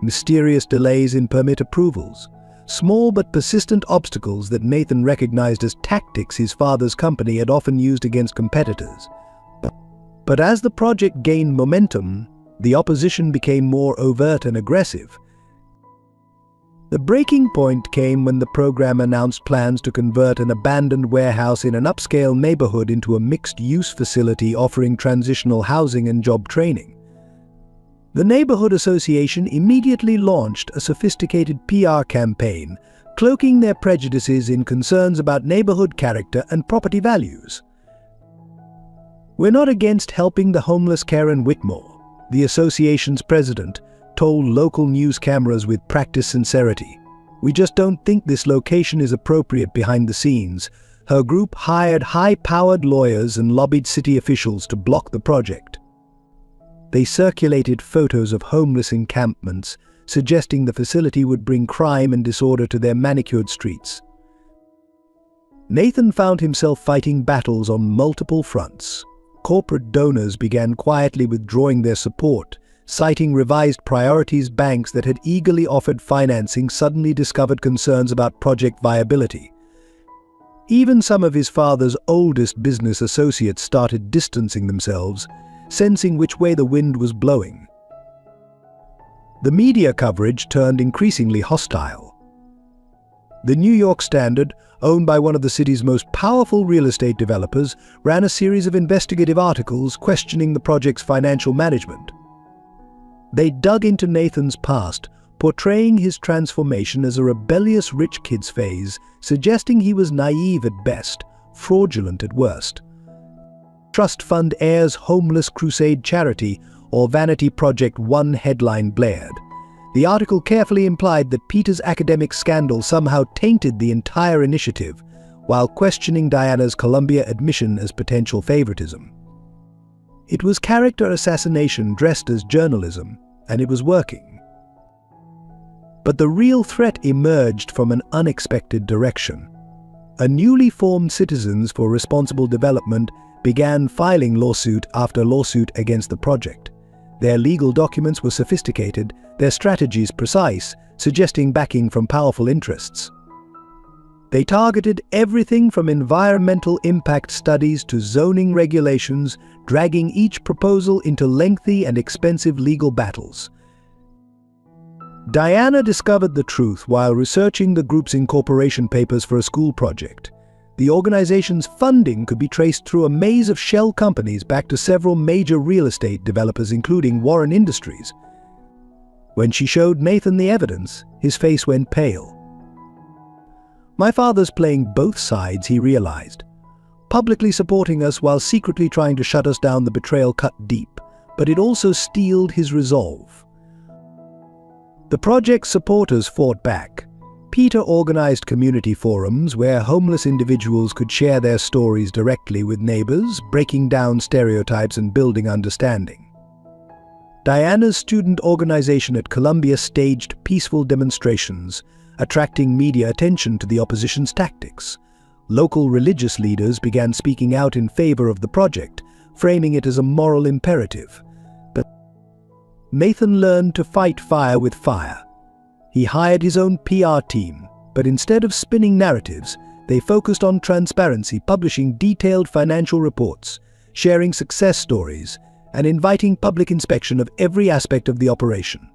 mysterious delays in permit approvals, small but persistent obstacles that Nathan recognized as tactics his father's company had often used against competitors. But as the project gained momentum, the opposition became more overt and aggressive. The breaking point came when the program announced plans to convert an abandoned warehouse in an upscale neighborhood into a mixed-use facility offering transitional housing and job training. The neighborhood association immediately launched a sophisticated PR campaign, cloaking their prejudices in concerns about neighborhood character and property values. "We're not against helping the homeless," Karen Whitmore, the association's president, told local news cameras with practiced sincerity. "We just don't think this location is appropriate." Behind the scenes, her group hired high-powered lawyers and lobbied city officials to block the project. They circulated photos of homeless encampments, suggesting the facility would bring crime and disorder to their manicured streets. Nathan found himself fighting battles on multiple fronts. Corporate donors began quietly withdrawing their support, citing revised priorities. Banks that had eagerly offered financing suddenly discovered concerns about project viability. Even some of his father's oldest business associates started distancing themselves, sensing which way the wind was blowing. The media coverage turned increasingly hostile. The New York Standard, owned by one of the city's most powerful real estate developers, ran a series of investigative articles questioning the project's financial management. They dug into Nathan's past, portraying his transformation as a rebellious rich kid's phase, suggesting he was naive at best, fraudulent at worst. Trust fund heirs homeless crusade charity, or vanity project, one headline blared. The article carefully implied that Peter's academic scandal somehow tainted the entire initiative, while questioning Diana's Columbia admission as potential favoritism. It was character assassination dressed as journalism, and it was working. But the real threat emerged from an unexpected direction. A newly formed Citizens for Responsible Development began filing lawsuit after lawsuit against the project. Their legal documents were sophisticated, their strategies precise, suggesting backing from powerful interests. They targeted everything from environmental impact studies to zoning regulations, dragging each proposal into lengthy and expensive legal battles. Diana discovered the truth while researching the group's incorporation papers for a school project. The organization's funding could be traced through a maze of shell companies back to several major real estate developers, including Warren Industries. When she showed Nathan the evidence, his face went pale. My father's playing both sides, he realized. Publicly supporting us while secretly trying to shut us down. The betrayal cut deep, but it also steeled his resolve. The project's supporters fought back. Peter organized community forums where homeless individuals could share their stories directly with neighbors, breaking down stereotypes and building understanding. Diana's student organization at Columbia staged peaceful demonstrations, attracting media attention to the opposition's tactics. Local religious leaders began speaking out in favor of the project, framing it as a moral imperative. But Nathan learned to fight fire with fire. He hired his own PR team, but instead of spinning narratives, they focused on transparency, publishing detailed financial reports, sharing success stories, and inviting public inspection of every aspect of the operation.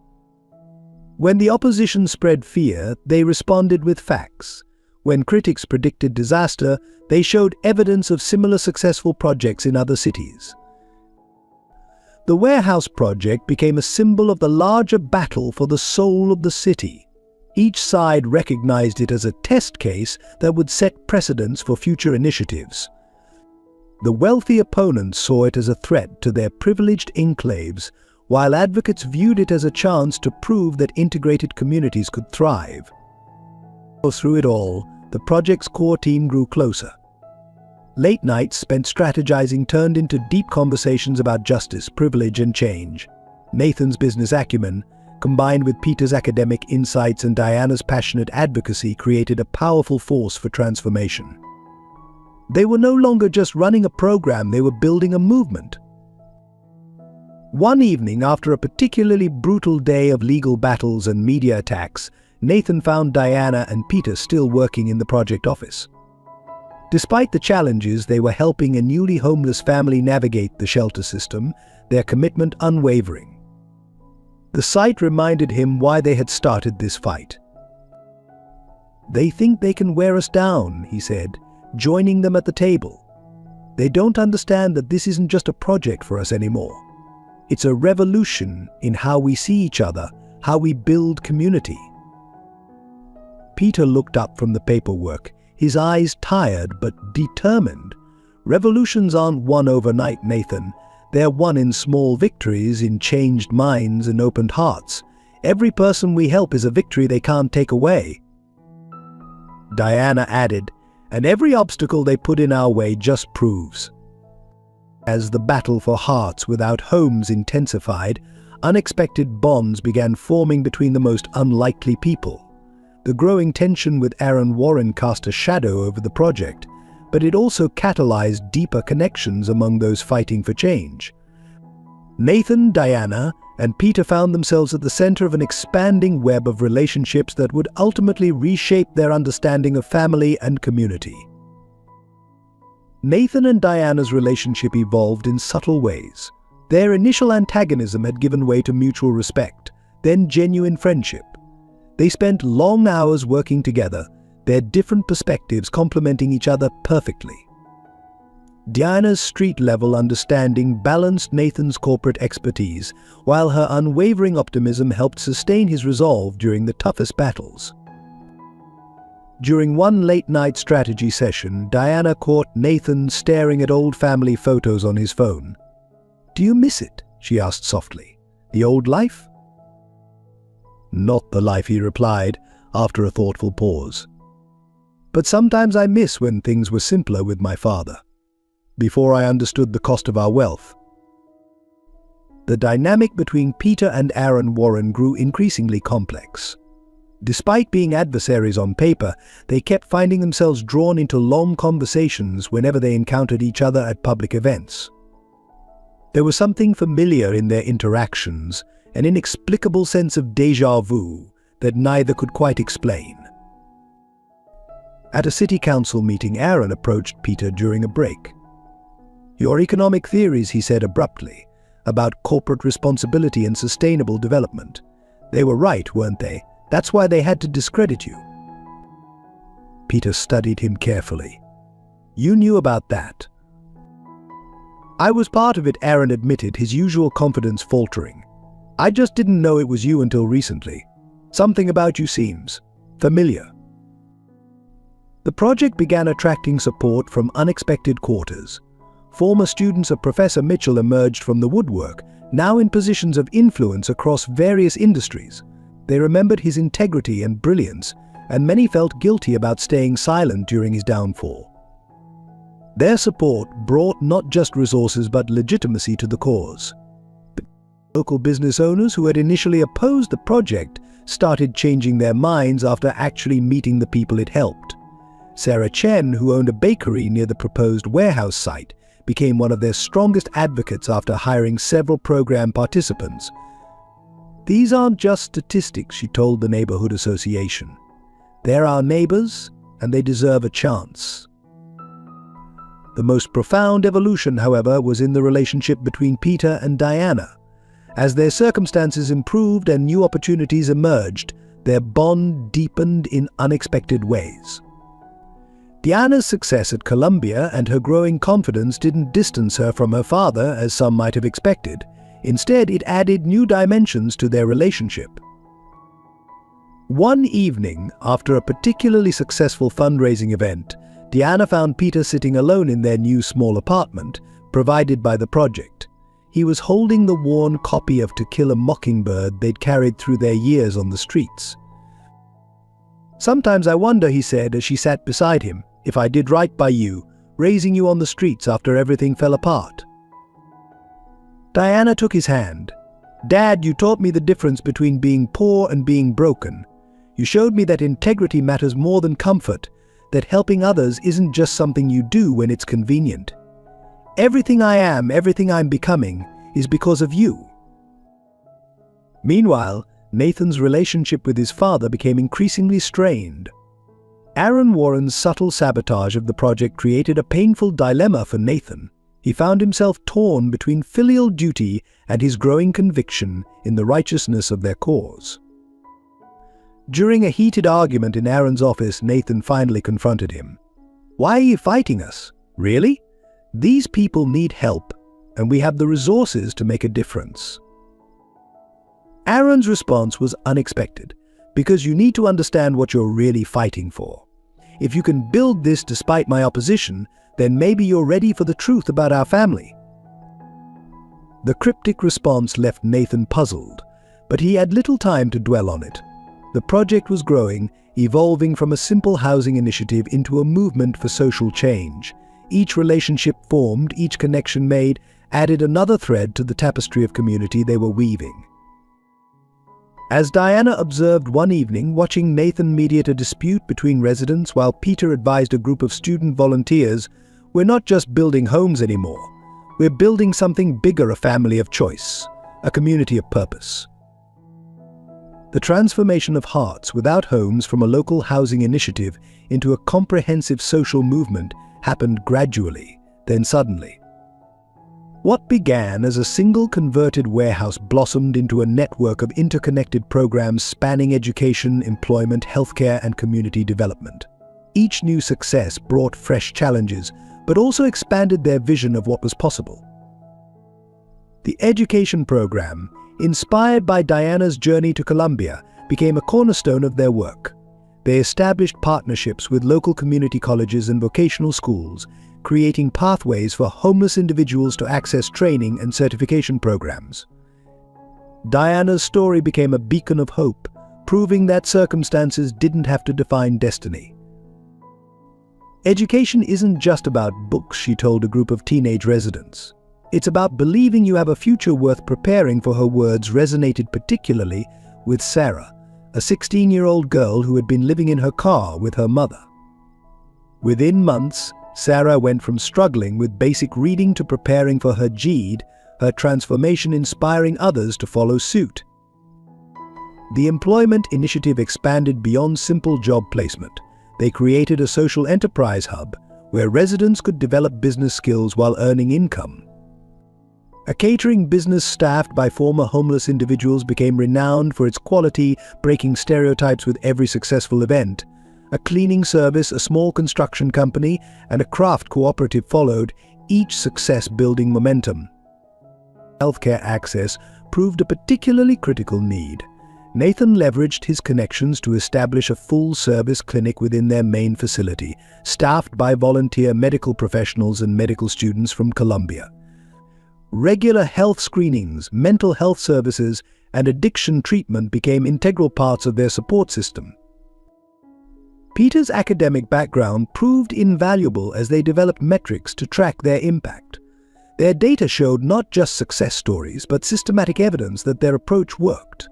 When the opposition spread fear, they responded with facts. When critics predicted disaster, they showed evidence of similar successful projects in other cities. The warehouse project became a symbol of the larger battle for the soul of the city. Each side recognized it as a test case that would set precedents for future initiatives. The wealthy opponents saw it as a threat to their privileged enclaves, while advocates viewed it as a chance to prove that integrated communities could thrive. Through it all, the project's core team grew closer. Late nights spent strategizing turned into deep conversations about justice, privilege, and change. Nathan's business acumen, combined with Peter's academic insights and Diana's passionate advocacy, created a powerful force for transformation. They were no longer just running a program, they were building a movement. One evening, after a particularly brutal day of legal battles and media attacks, Nathan found Diana and Peter still working in the project office. Despite the challenges, they were helping a newly homeless family navigate the shelter system, their commitment unwavering. The sight reminded him why they had started this fight. "They think they can wear us down," he said, joining them at the table. "They don't understand that this isn't just a project for us anymore. It's a revolution in how we see each other, how we build community." Peter looked up from the paperwork, his eyes tired but determined. "Revolutions aren't won overnight, Nathan. They're won in small victories, in changed minds and opened hearts. Every person we help is a victory they can't take away." Diana added, "And every obstacle they put in our way just proves." As the battle for hearts without homes intensified, unexpected bonds began forming between the most unlikely people. The growing tension with Aaron Warren cast a shadow over the project, but it also catalyzed deeper connections among those fighting for change. Nathan, Diana, and Peter found themselves at the center of an expanding web of relationships that would ultimately reshape their understanding of family and community. Nathan and Diana's relationship evolved in subtle ways. Their initial antagonism had given way to mutual respect, then genuine friendship. They spent long hours working together, their different perspectives complementing each other perfectly. Diana's street-level understanding balanced Nathan's corporate expertise, while her unwavering optimism helped sustain his resolve during the toughest battles. During one late-night strategy session, Diana caught Nathan staring at old family photos on his phone. "Do you miss it?" she asked softly. "The old life?" "Not the life," he replied, after a thoughtful pause. "But sometimes I miss when things were simpler with my father. Before I understood the cost of our wealth, The dynamic between Peter and Aaron Warren grew increasingly complex. Despite being adversaries on paper, they kept finding themselves drawn into long conversations whenever they encountered each other at public events. There was something familiar in their interactions, an inexplicable sense of déjà vu that neither could quite explain. At a city council meeting, Aaron approached Peter during a break. "Your economic theories," he said abruptly, "about corporate responsibility and sustainable development. They were right, weren't they? That's why they had to discredit you." Peter studied him carefully. "You knew about that." "I was part of it," Aaron admitted, his usual confidence faltering. "I just didn't know it was you until recently. Something about you seems familiar." The project began attracting support from unexpected quarters. Former students of Professor Mitchell emerged from the woodwork, now in positions of influence across various industries. They remembered his integrity and brilliance, and many felt guilty about staying silent during his downfall. Their support brought not just resources but legitimacy to the cause. Local business owners who had initially opposed the project started changing their minds after actually meeting the people it helped. Sarah Chen, who owned a bakery near the proposed warehouse site, became one of their strongest advocates after hiring several program participants. "These aren't just statistics," she told the neighborhood association. "They're our neighbors, and they deserve a chance." The most profound evolution, however, was in the relationship between Peter and Diana. As their circumstances improved and new opportunities emerged, their bond deepened in unexpected ways. Diana's success at Columbia and her growing confidence didn't distance her from her father, as some might have expected. Instead, it added new dimensions to their relationship. One evening, after a particularly successful fundraising event, Diana found Peter sitting alone in their new small apartment, provided by the project. He was holding the worn copy of To Kill a Mockingbird they'd carried through their years on the streets. "Sometimes I wonder," he said as she sat beside him, "if I did right by you, raising you on the streets after everything fell apart." Diana took his hand. "Dad, you taught me the difference between being poor and being broken. You showed me that integrity matters more than comfort, that helping others isn't just something you do when it's convenient. Everything I am, everything I'm becoming, is because of you." Meanwhile, Nathan's relationship with his father became increasingly strained. Aaron Warren's subtle sabotage of the project created a painful dilemma for Nathan. He found himself torn between filial duty and his growing conviction in the righteousness of their cause. During a heated argument in Aaron's office, Nathan finally confronted him. "Why are you fighting us? Really? These people need help, and we have the resources to make a difference." Aaron's response was unexpected, because you need to understand what you're really fighting for. If you can build this despite my opposition, then maybe you're ready for the truth about our family. The cryptic response left Nathan puzzled, but he had little time to dwell on it. The project was growing, evolving from a simple housing initiative into a movement for social change. Each relationship formed, each connection made, added another thread to the tapestry of community they were weaving. As Diana observed one evening, watching Nathan mediate a dispute between residents while Peter advised a group of student volunteers, "We're not just building homes anymore. We're building something bigger, a family of choice, a community of purpose." The transformation of hearts without homes from a local housing initiative into a comprehensive social movement happened gradually, then suddenly. What began as a single converted warehouse blossomed into a network of interconnected programs spanning education, employment, healthcare, and community development. Each new success brought fresh challenges, but also expanded their vision of what was possible. The education program, inspired by Diana's journey to Columbia, became a cornerstone of their work. They established partnerships with local community colleges and vocational schools, creating pathways for homeless individuals to access training and certification programs. Diana's story became a beacon of hope, proving that circumstances didn't have to define destiny. "Education isn't just about books," she told a group of teenage residents. It's about believing you have a future worth preparing for. Her words resonated particularly with Sarah, a 16-year-old girl who had been living in her car with her mother. Within months, Sarah went from struggling with basic reading to preparing for her GED, her transformation inspiring others to follow suit. The employment initiative expanded beyond simple job placement. They created a social enterprise hub where residents could develop business skills while earning income. A catering business staffed by former homeless individuals became renowned for its quality, breaking stereotypes with every successful event. A cleaning service, a small construction company, and a craft cooperative followed, each success building momentum. Healthcare access proved a particularly critical need. Nathan leveraged his connections to establish a full-service clinic within their main facility, staffed by volunteer medical professionals and medical students from Colombia. Regular health screenings, mental health services, and addiction treatment became integral parts of their support system. Peter's academic background proved invaluable as they developed metrics to track their impact. Their data showed not just success stories, but systematic evidence that their approach worked.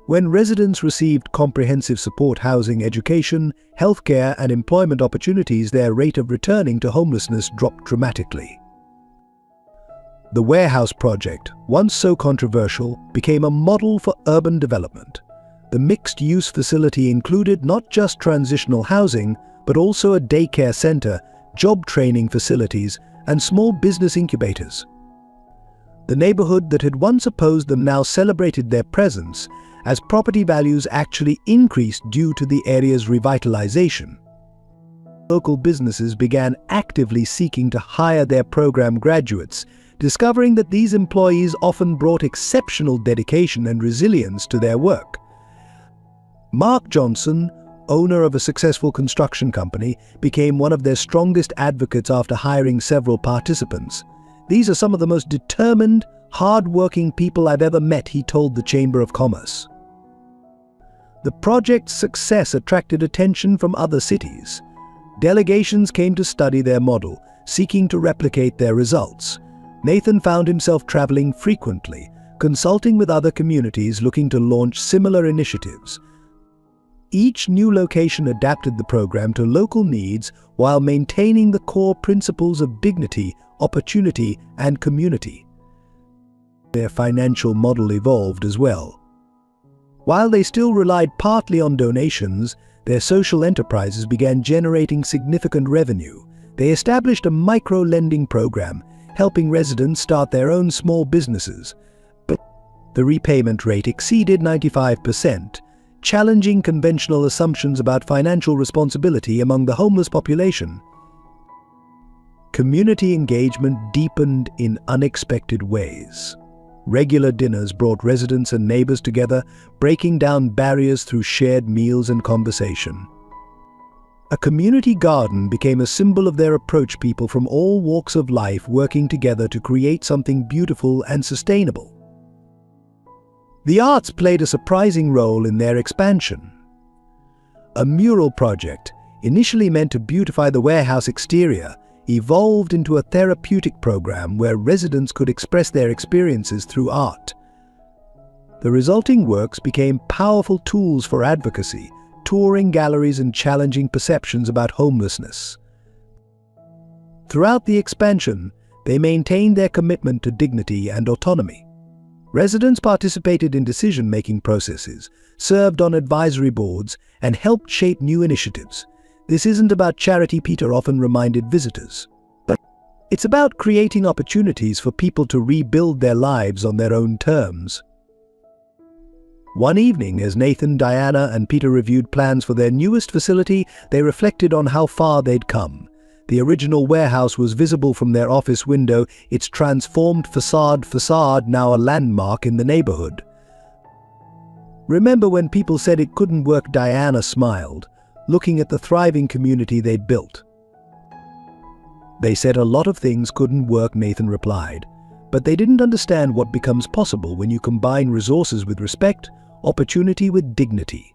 When residents received comprehensive support, housing, education, healthcare, and employment opportunities, their rate of returning to homelessness dropped dramatically. The warehouse project, once so controversial, became a model for urban development. The mixed-use facility included not just transitional housing, but also a daycare center, job training facilities, and small business incubators. The neighborhood that had once opposed them now celebrated their presence, as property values actually increased due to the area's revitalization. Local businesses began actively seeking to hire their program graduates, discovering that these employees often brought exceptional dedication and resilience to their work. Mark Johnson, owner of a successful construction company, became one of their strongest advocates after hiring several participants. "These are some of the most determined, hard-working people I've ever met," he told the Chamber of Commerce. The project's success attracted attention from other cities. Delegations came to study their model, seeking to replicate their results. Nathan found himself traveling frequently, consulting with other communities looking to launch similar initiatives. Each new location adapted the program to local needs while maintaining the core principles of dignity, opportunity, and community. Their financial model evolved as well. While they still relied partly on donations, their social enterprises began generating significant revenue. They established a micro-lending program, helping residents start their own small businesses. But the repayment rate exceeded 95%, challenging conventional assumptions about financial responsibility among the homeless population. Community engagement deepened in unexpected ways. Regular dinners brought residents and neighbors together, breaking down barriers through shared meals and conversation. A community garden became a symbol of their approach, people from all walks of life working together to create something beautiful and sustainable. The arts played a surprising role in their expansion. A mural project, initially meant to beautify the warehouse exterior, evolved into a therapeutic program where residents could express their experiences through art. The resulting works became powerful tools for advocacy, touring galleries and challenging perceptions about homelessness. Throughout the expansion, they maintained their commitment to dignity and autonomy. Residents participated in decision-making processes, served on advisory boards, and helped shape new initiatives. This isn't about charity, Peter often reminded visitors. It's about creating opportunities for people to rebuild their lives on their own terms. One evening, as Nathan, Diana, and Peter reviewed plans for their newest facility, they reflected on how far they'd come. The original warehouse was visible from their office window, its transformed facade now a landmark in the neighborhood. "Remember when people said it couldn't work?" Diana smiled, looking at the thriving community they'd built. "They said a lot of things couldn't work," Nathan replied, "but they didn't understand what becomes possible when you combine resources with respect, opportunity with dignity."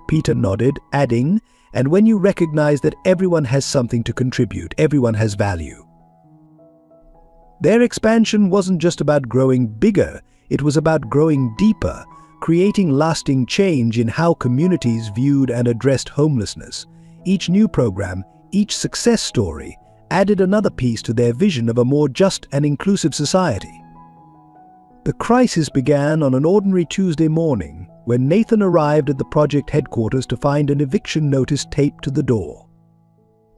Peter nodded, adding, "And when you recognize that everyone has something to contribute, everyone has value." Their expansion wasn't just about growing bigger, it was about growing deeper, creating lasting change in how communities viewed and addressed homelessness. Each new program, each success story, added another piece to their vision of a more just and inclusive society. The crisis began on an ordinary Tuesday morning when Nathan arrived at the project headquarters to find an eviction notice taped to the door.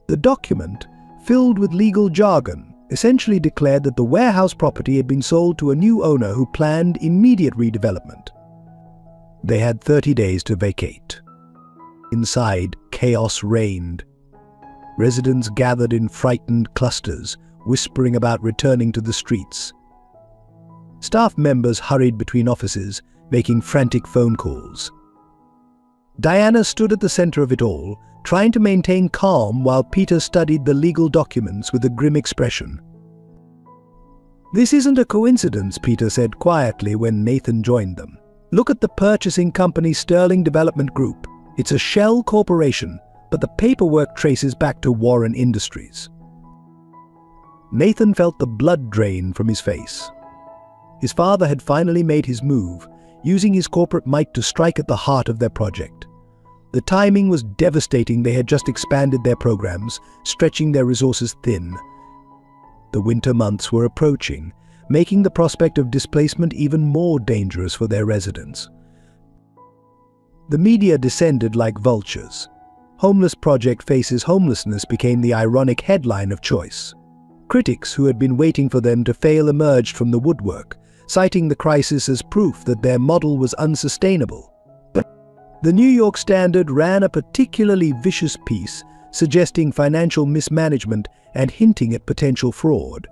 The document, filled with legal jargon, essentially declared that the warehouse property had been sold to a new owner who planned immediate redevelopment. They had 30 days to vacate. Inside, chaos reigned. Residents gathered in frightened clusters, whispering about returning to the streets. Staff members hurried between offices, making frantic phone calls. Diana stood at the center of it all, trying to maintain calm while Peter studied the legal documents with a grim expression. "This isn't a coincidence," Peter said quietly when Nathan joined them. "Look at the purchasing company Sterling Development Group. It's a shell corporation, but the paperwork traces back to Warren Industries." Nathan felt the blood drain from his face. His father had finally made his move, using his corporate might to strike at the heart of their project. The timing was devastating. They had just expanded their programs, stretching their resources thin. The winter months were approaching, making the prospect of displacement even more dangerous for their residents. The media descended like vultures. "Homeless project faces homelessness" became the ironic headline of choice. Critics who had been waiting for them to fail emerged from the woodwork, citing the crisis as proof that their model was unsustainable. But the New York Standard ran a particularly vicious piece, suggesting financial mismanagement and hinting at potential fraud.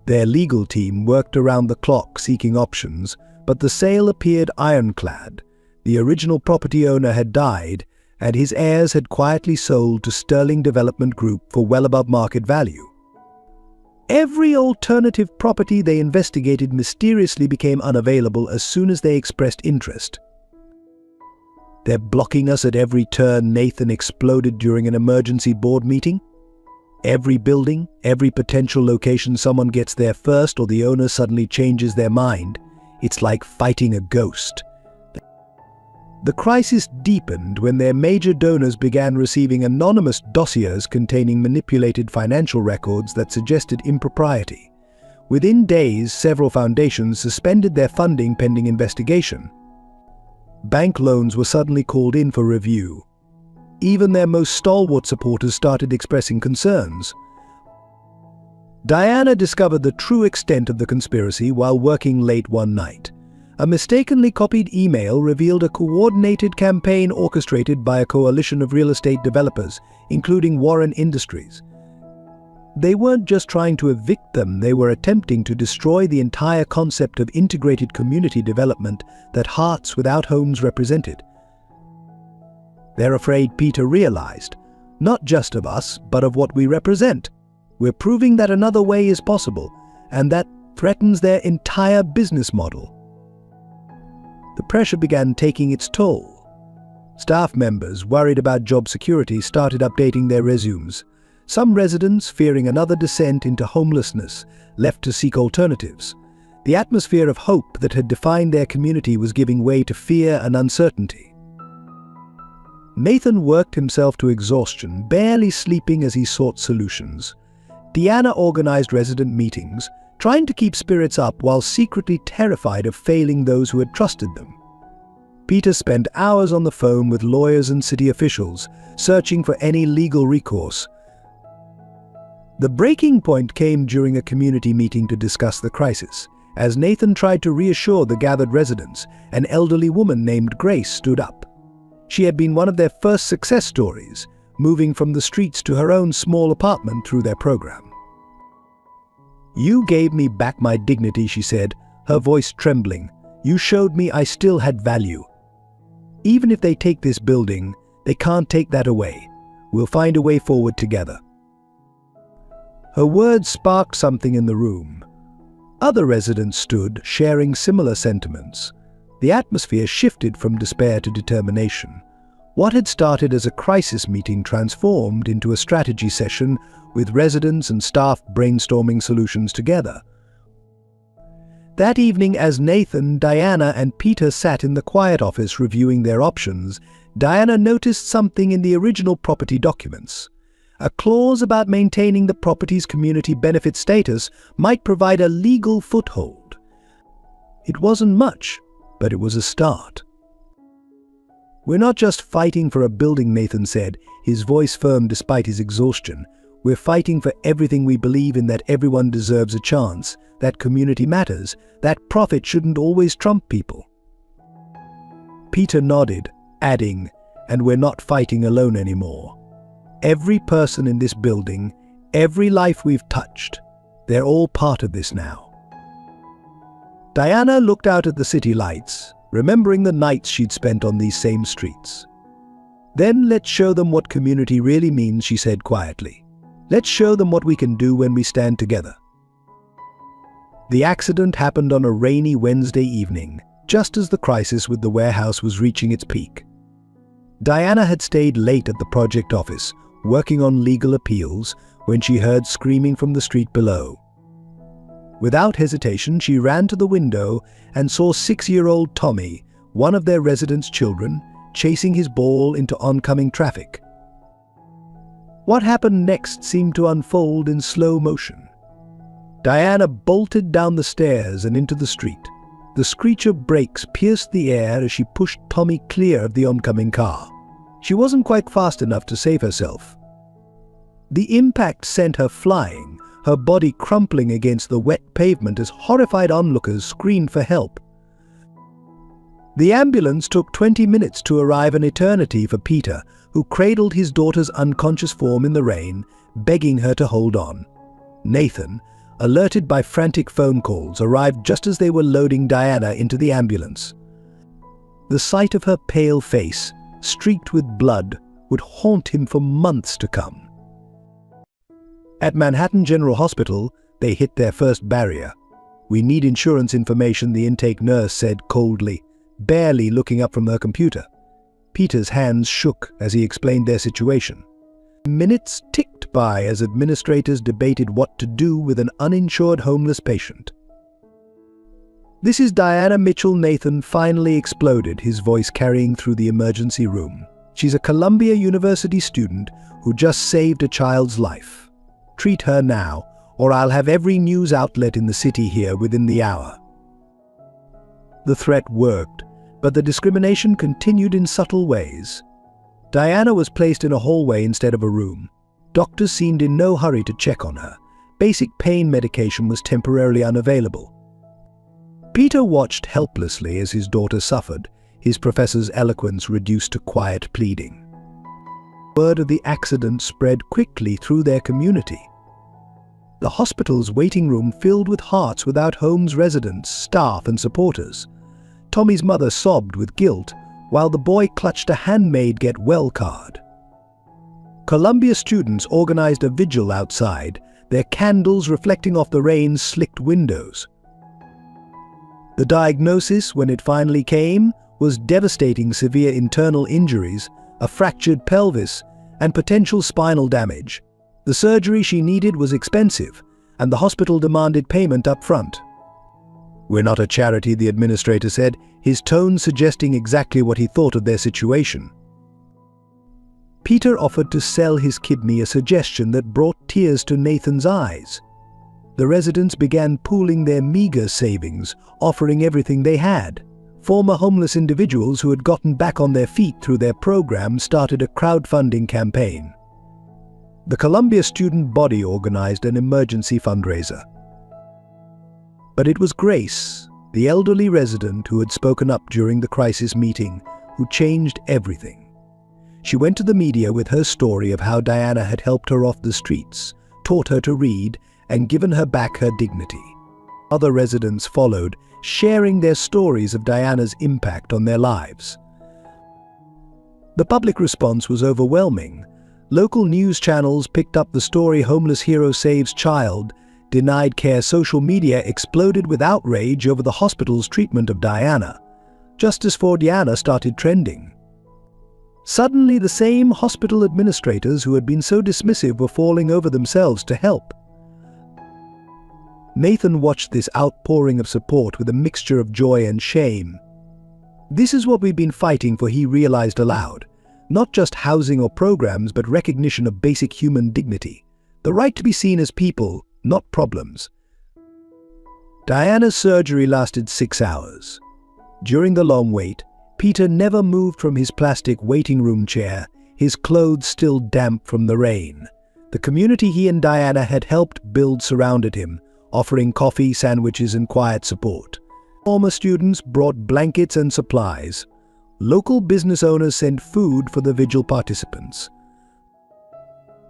Their legal team worked around the clock seeking options, but the sale appeared ironclad. The original property owner had died, and his heirs had quietly sold to Sterling Development Group for well above market value. Every alternative property they investigated mysteriously became unavailable as soon as they expressed interest. "They're blocking us at every turn," Nathan exploded during an emergency board meeting. "Every building, every potential location, someone gets there first or the owner suddenly changes their mind. It's like fighting a ghost." The crisis deepened when their major donors began receiving anonymous dossiers containing manipulated financial records that suggested impropriety. Within days, several foundations suspended their funding pending investigation. Bank loans were suddenly called in for review. Even their most stalwart supporters started expressing concerns. Diana discovered the true extent of the conspiracy while working late one night. A mistakenly copied email revealed a coordinated campaign orchestrated by a coalition of real estate developers, including Warren Industries. They weren't just trying to evict them, they were attempting to destroy the entire concept of integrated community development that Hearts Without Homes represented. They're afraid, Peter realized, not just of us, but of what we represent. We're proving that another way is possible, and that threatens their entire business model. The pressure began taking its toll. Staff members, worried about job security, started updating their resumes. Some residents, fearing another descent into homelessness, left to seek alternatives. The atmosphere of hope that had defined their community was giving way to fear and uncertainty. Nathan worked himself to exhaustion, barely sleeping as he sought solutions. Diana organized resident meetings, trying to keep spirits up while secretly terrified of failing those who had trusted them. Peter spent hours on the phone with lawyers and city officials, searching for any legal recourse. The breaking point came during a community meeting to discuss the crisis. As Nathan tried to reassure the gathered residents, an elderly woman named Grace stood up. She had been one of their first success stories, moving from the streets to her own small apartment through their program. "You gave me back my dignity," she said, her voice trembling. "You showed me I still had value. Even if they take this building, they can't take that away. We'll find a way forward together." Her words sparked something in the room. Other residents stood, sharing similar sentiments. The atmosphere shifted from despair to determination. What had started as a crisis meeting transformed into a strategy session with residents and staff brainstorming solutions together. That evening, as Nathan, Diana, and Peter sat in the quiet office reviewing their options, Diana noticed something in the original property documents. A clause about maintaining the property's community benefit status might provide a legal foothold. It wasn't much, but it was a start. "We're not just fighting for a building," Nathan said, his voice firm despite his exhaustion. "We're fighting for everything we believe in, that everyone deserves a chance, that community matters, that profit shouldn't always trump people." Peter nodded, adding, "And we're not fighting alone anymore. Every person in this building, every life we've touched, they're all part of this now." Diana looked out at the city lights, remembering the nights she'd spent on these same streets. "Then let's show them what community really means," she said quietly. "Let's show them what we can do when we stand together." The accident happened on a rainy Wednesday evening, just as the crisis with the warehouse was reaching its peak. Diana had stayed late at the project office, working on legal appeals, when she heard screaming from the street below. Without hesitation, she ran to the window and saw 6-year-old Tommy, one of their residents' children, chasing his ball into oncoming traffic. What happened next seemed to unfold in slow motion. Diana bolted down the stairs and into the street. The screech of brakes pierced the air as she pushed Tommy clear of the oncoming car. She wasn't quite fast enough to save herself. The impact sent her flying, her body crumpling against the wet pavement as horrified onlookers screamed for help. The ambulance took 20 minutes to arrive, an eternity for Peter, who cradled his daughter's unconscious form in the rain, begging her to hold on. Nathan, alerted by frantic phone calls, arrived just as they were loading Diana into the ambulance. The sight of her pale face, streaked with blood, would haunt him for months to come. At Manhattan General Hospital, they hit their first barrier. "We need insurance information," the intake nurse said coldly, barely looking up from her computer. Peter's hands shook as he explained their situation. Minutes ticked by as administrators debated what to do with an uninsured homeless patient. "This is Diana Mitchell," Nathan finally exploded, his voice carrying through the emergency room. "She's a Columbia University student who just saved a child's life. Treat her now, or I'll have every news outlet in the city here within the hour." The threat worked, but the discrimination continued in subtle ways. Diana was placed in a hallway instead of a room. Doctors seemed in no hurry to check on her. Basic pain medication was temporarily unavailable. Peter watched helplessly as his daughter suffered, his professor's eloquence reduced to quiet pleading. Word of the accident spread quickly through their community. The hospital's waiting room filled with hearts without homes, residents, staff, and supporters. Tommy's mother sobbed with guilt, while the boy clutched a handmade get well card. Columbia students organized a vigil outside, their candles reflecting off the rain's slicked windows. The diagnosis, when it finally came, was devastating: severe internal injuries, a fractured pelvis, and potential spinal damage. The surgery she needed was expensive, and the hospital demanded payment up front. "We're not a charity," the administrator said, his tone suggesting exactly what he thought of their situation. Peter offered to sell his kidney, a suggestion that brought tears to Nathan's eyes. The residents began pooling their meager savings, offering everything they had. Former homeless individuals who had gotten back on their feet through their program started a crowdfunding campaign. The Columbia student body organized an emergency fundraiser. But it was Grace, the elderly resident who had spoken up during the crisis meeting, who changed everything. She went to the media with her story of how Diana had helped her off the streets, taught her to read, and given her back her dignity. Other residents followed, sharing their stories of Diana's impact on their lives. The public response was overwhelming. Local news channels picked up the story, "Homeless Hero Saves Child," denied care. Social media exploded with outrage over the hospital's treatment of Diana. "Justice for Diana" started trending. Suddenly, the same hospital administrators who had been so dismissive were falling over themselves to help. Nathan watched this outpouring of support with a mixture of joy and shame. This is what we've been fighting for, he realized aloud. Not just housing or programs, but recognition of basic human dignity. The right to be seen as people, not problems. Diana's surgery lasted 6 hours. During the long wait, Peter never moved from his plastic waiting room chair, his clothes still damp from the rain. The community he and Diana had helped build surrounded him, offering coffee, sandwiches, and quiet support. Former students brought blankets and supplies. Local business owners sent food for the vigil participants.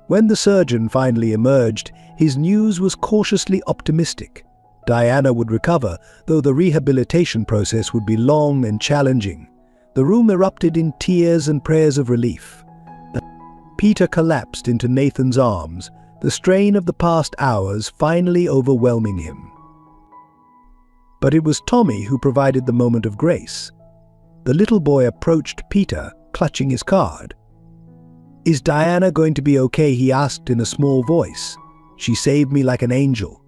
When the surgeon finally emerged, his news was cautiously optimistic. Diana would recover, though the rehabilitation process would be long and challenging. The room erupted in tears and prayers of relief. Peter collapsed into Nathan's arms, the strain of the past hours finally overwhelming him. But it was Tommy who provided the moment of grace. The little boy approached Peter, clutching his card. "Is Diana going to be okay?" he asked in a small voice. "She saved me like an angel."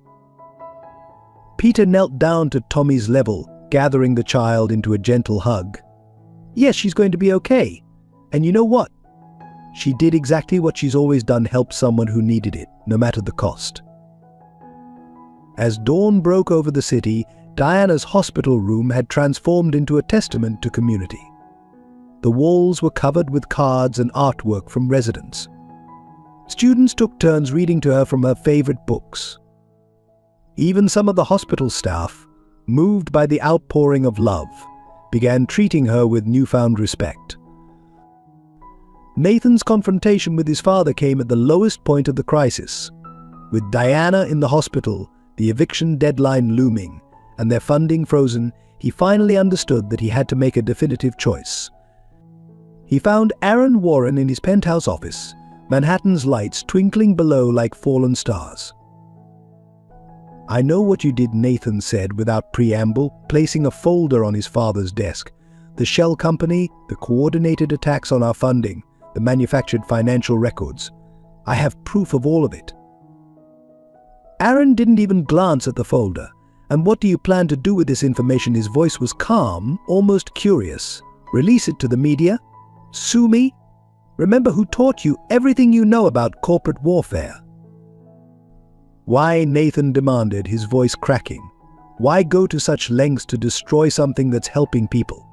Peter knelt down to Tommy's level, gathering the child into a gentle hug. "Yes, she's going to be okay. And you know what? She did exactly what she's always done, help someone who needed it, no matter the cost." As dawn broke over the city, Diana's hospital room had transformed into a testament to community. The walls were covered with cards and artwork from residents. Students took turns reading to her from her favorite books. Even some of the hospital staff, moved by the outpouring of love, began treating her with newfound respect. Nathan's confrontation with his father came at the lowest point of the crisis. With Diana in the hospital, the eviction deadline looming, and their funding frozen, he finally understood that he had to make a definitive choice. He found Aaron Warren in his penthouse office, Manhattan's lights twinkling below like fallen stars. "I know what you did," Nathan said without preamble, placing a folder on his father's desk. "The shell company, the coordinated attacks on our funding, the manufactured financial records. I have proof of all of it." Aaron didn't even glance at the folder. "And what do you plan to do with this information?" His voice was calm, almost curious. "Release it to the media? Sue me? Remember who taught you everything you know about corporate warfare?" "Why?" Nathan demanded, his voice cracking. "Why go to such lengths to destroy something that's helping people?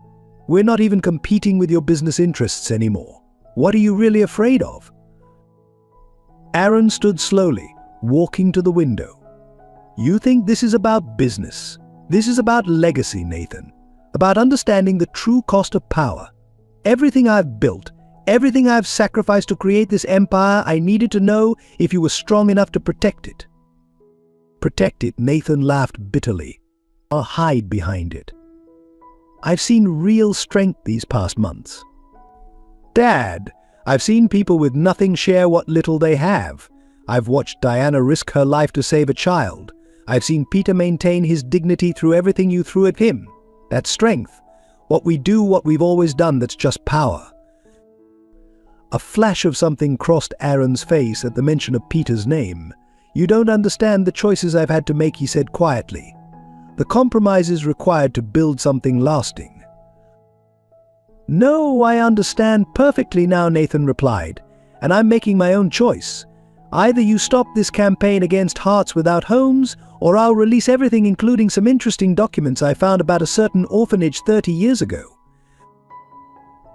We're not even competing with your business interests anymore. What are you really afraid of?" Aaron stood slowly, walking to the window. "You think this is about business? This is about legacy, Nathan. About understanding the true cost of power. Everything I've built, everything I've sacrificed to create this empire, I needed to know if you were strong enough to protect it." "Protect it?" Nathan laughed bitterly. "I'll hide behind it. I've seen real strength these past months. Dad, I've seen people with nothing share what little they have. I've watched Diana risk her life to save a child. I've seen Peter maintain his dignity through everything you threw at him. That's strength. What we do, what we've always done, that's just power." A flash of something crossed Aaron's face at the mention of Peter's name. "You don't understand the choices I've had to make," he said quietly. "The compromises required to build something lasting." "No, I understand perfectly now," Nathan replied. "And I'm making my own choice. Either you stop this campaign against Hearts Without Homes, or I'll release everything, including some interesting documents I found about a certain orphanage 30 years ago."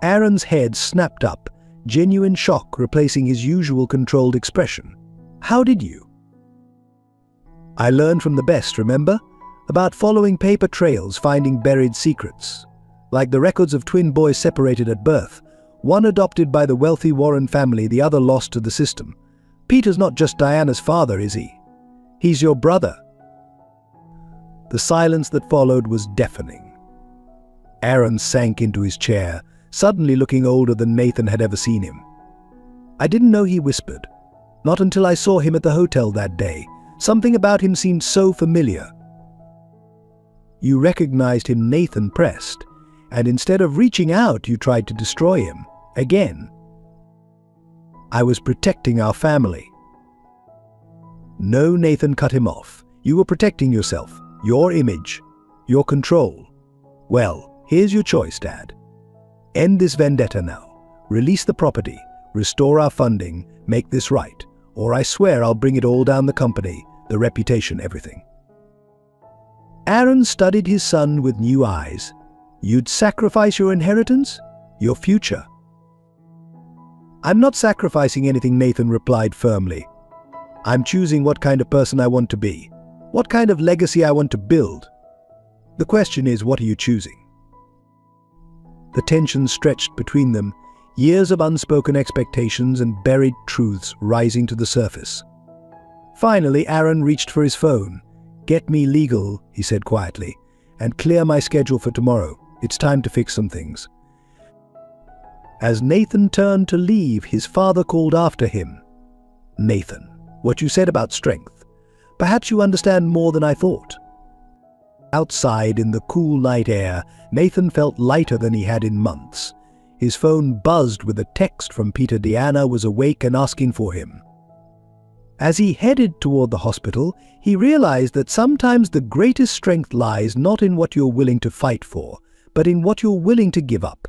Aaron's head snapped up, genuine shock replacing his usual controlled expression. "How did you?" "I learned from the best, remember? About following paper trails, finding buried secrets. Like the records of twin boys separated at birth, one adopted by the wealthy Warren family, the other lost to the system. Peter's not just Diana's father, is he? He's your brother." The silence that followed was deafening. Aaron sank into his chair, suddenly looking older than Nathan had ever seen him. "I didn't know," he whispered. "Not until I saw him at the hotel that day. Something about him seemed so familiar." "You recognized him?" Nathan pressed. "And instead of reaching out, you tried to destroy him. Again. I was protecting our family. No, Nathan cut him off. You were protecting yourself, your image, your control. Well, here's your choice, Dad. End this vendetta now. Release the property, restore our funding, make this right, or I swear I'll bring it all down, the company, the reputation, everything. Aaron studied his son with new eyes. You'd sacrifice your inheritance? Your future? I'm not sacrificing anything, Nathan replied firmly. I'm choosing what kind of person I want to be, what kind of legacy I want to build. The question is, what are you choosing? The tension stretched between them, years of unspoken expectations and buried truths rising to the surface. Finally, Aaron reached for his phone. Get me legal, he said quietly, and clear my schedule for tomorrow. It's time to fix some things. As Nathan turned to leave, his father called after him. Nathan, what you said about strength. Perhaps you understand more than I thought. Outside in the cool night air, Nathan felt lighter than he had in months. His phone buzzed with a text from Peter. Diana was awake and asking for him. As he headed toward the hospital, he realized that sometimes the greatest strength lies not in what you're willing to fight for, but in what you're willing to give up.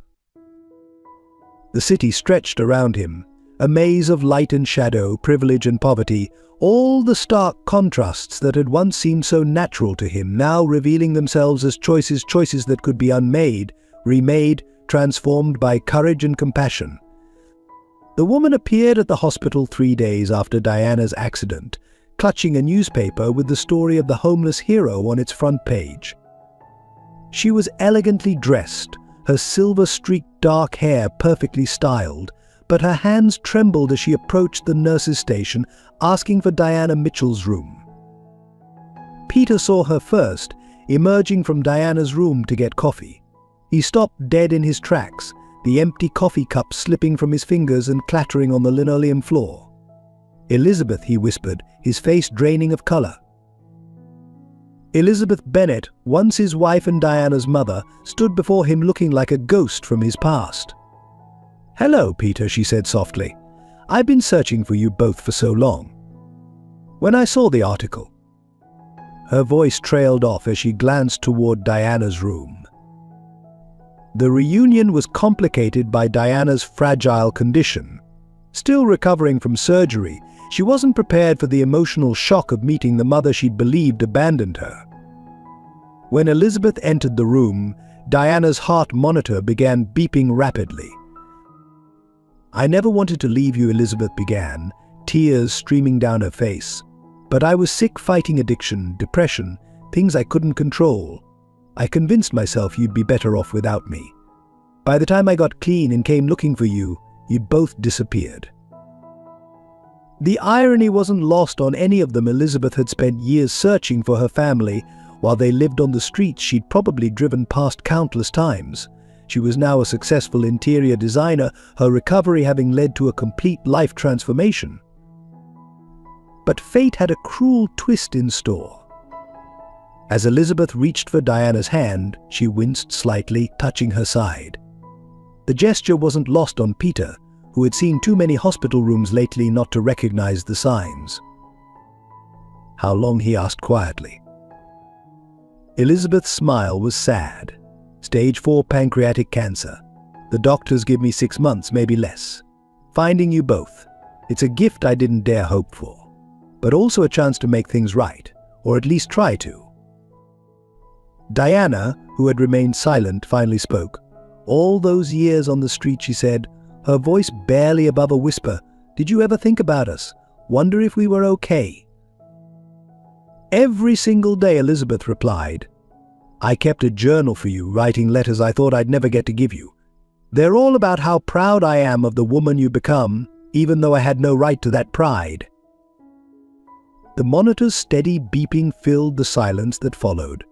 The city stretched around him, a maze of light and shadow, privilege and poverty, all the stark contrasts that had once seemed so natural to him, now revealing themselves as choices that could be unmade, remade, transformed by courage and compassion. The woman appeared at the hospital 3 days after Diana's accident, clutching a newspaper with the story of the homeless hero on its front page. She was elegantly dressed, her silver-streaked dark hair perfectly styled, but her hands trembled as she approached the nurse's station, asking for Diana Mitchell's room. Peter saw her first, emerging from Diana's room to get coffee. He stopped dead in his tracks, the empty coffee cup slipping from his fingers and clattering on the linoleum floor. Elizabeth, he whispered, his face draining of color. Elizabeth Bennet, once his wife and Diana's mother, stood before him looking like a ghost from his past. Hello, Peter, she said softly. I've been searching for you both for so long. When I saw the article. Her voice trailed off as she glanced toward Diana's room. The reunion was complicated by Diana's fragile condition. Still recovering from surgery, she wasn't prepared for the emotional shock of meeting the mother she'd believed abandoned her. When Elizabeth entered the room, Diana's heart monitor began beeping rapidly. I never wanted to leave you, Elizabeth began, tears streaming down her face. But I was sick fighting addiction, depression, things I couldn't control. I convinced myself you'd be better off without me. By the time I got clean and came looking for you, you'd both disappeared. The irony wasn't lost on any of them. Elizabeth had spent years searching for her family, while they lived on the streets she'd probably driven past countless times. She was now a successful interior designer, her recovery having led to a complete life transformation. But fate had a cruel twist in store. As Elizabeth reached for Diana's hand, she winced slightly, touching her side. The gesture wasn't lost on Peter, who had seen too many hospital rooms lately not to recognize the signs. How long? He asked quietly. Elizabeth's smile was sad. Stage 4 pancreatic cancer. The doctors give me 6 months, maybe less. Finding you both. It's a gift I didn't dare hope for, but also a chance to make things right, or at least try to. Diana, who had remained silent, finally spoke. All those years on the street, she said, her voice barely above a whisper. Did you ever think about us? Wonder if we were okay? Every single day, Elizabeth replied. I kept a journal for you, writing letters I thought I'd never get to give you. They're all about how proud I am of the woman you become, even though I had no right to that pride. The monitor's steady beeping filled the silence that followed.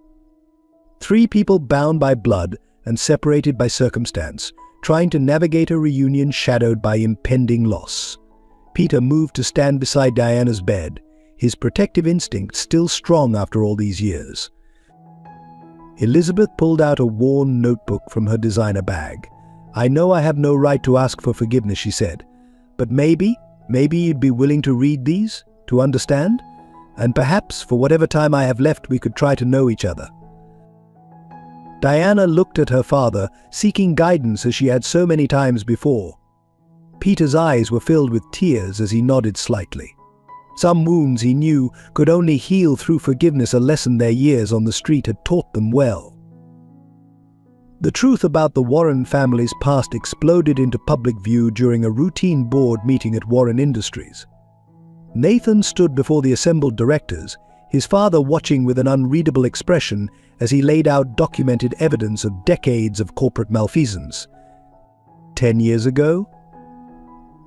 3 people bound by blood and separated by circumstance, trying to navigate a reunion shadowed by impending loss. Peter moved to stand beside Diana's bed, his protective instinct still strong after all these years. Elizabeth pulled out a worn notebook from her designer bag. "I know I have no right to ask for forgiveness," she said. "But maybe you'd be willing to read these, to understand? And perhaps, for whatever time I have left, we could try to know each other." Diana looked at her father, seeking guidance as she had so many times before. Peter's eyes were filled with tears as he nodded slightly. Some wounds, he knew, could only heal through forgiveness, a lesson their years on the street had taught them well. The truth about the Warren family's past exploded into public view during a routine board meeting at Warren Industries. Nathan stood before the assembled directors, his father watching with an unreadable expression as he laid out documented evidence of decades of corporate malfeasance. 10 years ago?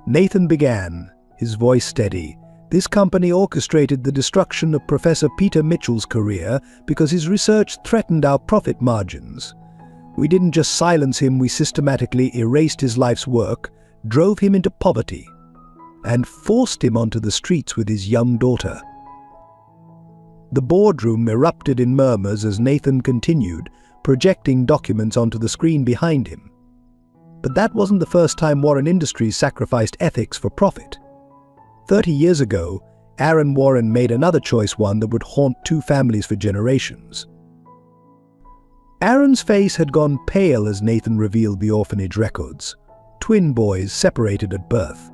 Nathan began, his voice steady. "This company orchestrated the destruction of Professor Peter Mitchell's career because his research threatened our profit margins. We didn't just silence him, we systematically erased his life's work, drove him into poverty, and forced him onto the streets with his young daughter." The boardroom erupted in murmurs as Nathan continued, projecting documents onto the screen behind him. But that wasn't the first time Warren Industries sacrificed ethics for profit. 30 years ago, Aaron Warren made another choice, one that would haunt two families for generations. Aaron's face had gone pale as Nathan revealed the orphanage records. Twin boys separated at birth.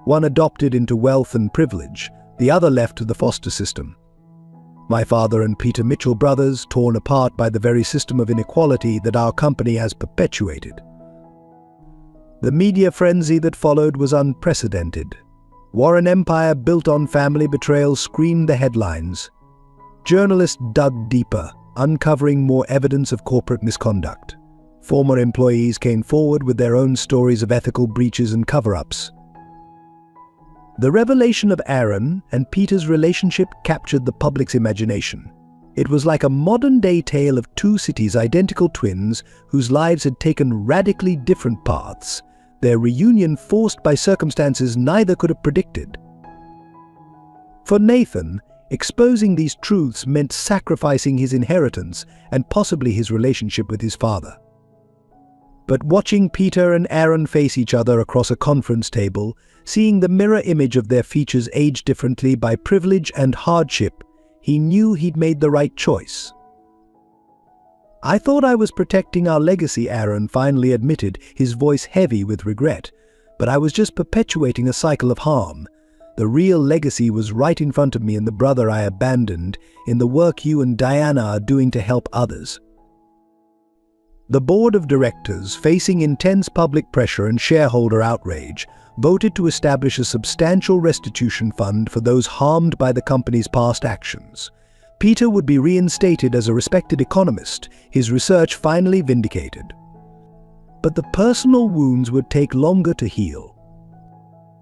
One adopted into wealth and privilege, the other left to the foster system. My father and Peter Mitchell brothers, torn apart by the very system of inequality that our company has perpetuated. The media frenzy that followed was unprecedented. Warren Empire built on family betrayal screamed the headlines. Journalists dug deeper, uncovering more evidence of corporate misconduct. Former employees came forward with their own stories of ethical breaches and cover-ups. The revelation of Aaron and Peter's relationship captured the public's imagination. It was like a modern-day tale of two cities, identical twins, whose lives had taken radically different paths, their reunion forced by circumstances neither could have predicted. For Nathan, exposing these truths meant sacrificing his inheritance and possibly his relationship with his father. But watching Peter and Aaron face each other across a conference table, seeing the mirror image of their features age differently by privilege and hardship, he knew he'd made the right choice. "I thought I was protecting our legacy," Aaron finally admitted, his voice heavy with regret. "But I was just perpetuating a cycle of harm. The real legacy was right in front of me in the brother I abandoned, in the work you and Diana are doing to help others." The board of directors, facing intense public pressure and shareholder outrage, voted to establish a substantial restitution fund for those harmed by the company's past actions. Peter would be reinstated as a respected economist, his research finally vindicated. But the personal wounds would take longer to heal.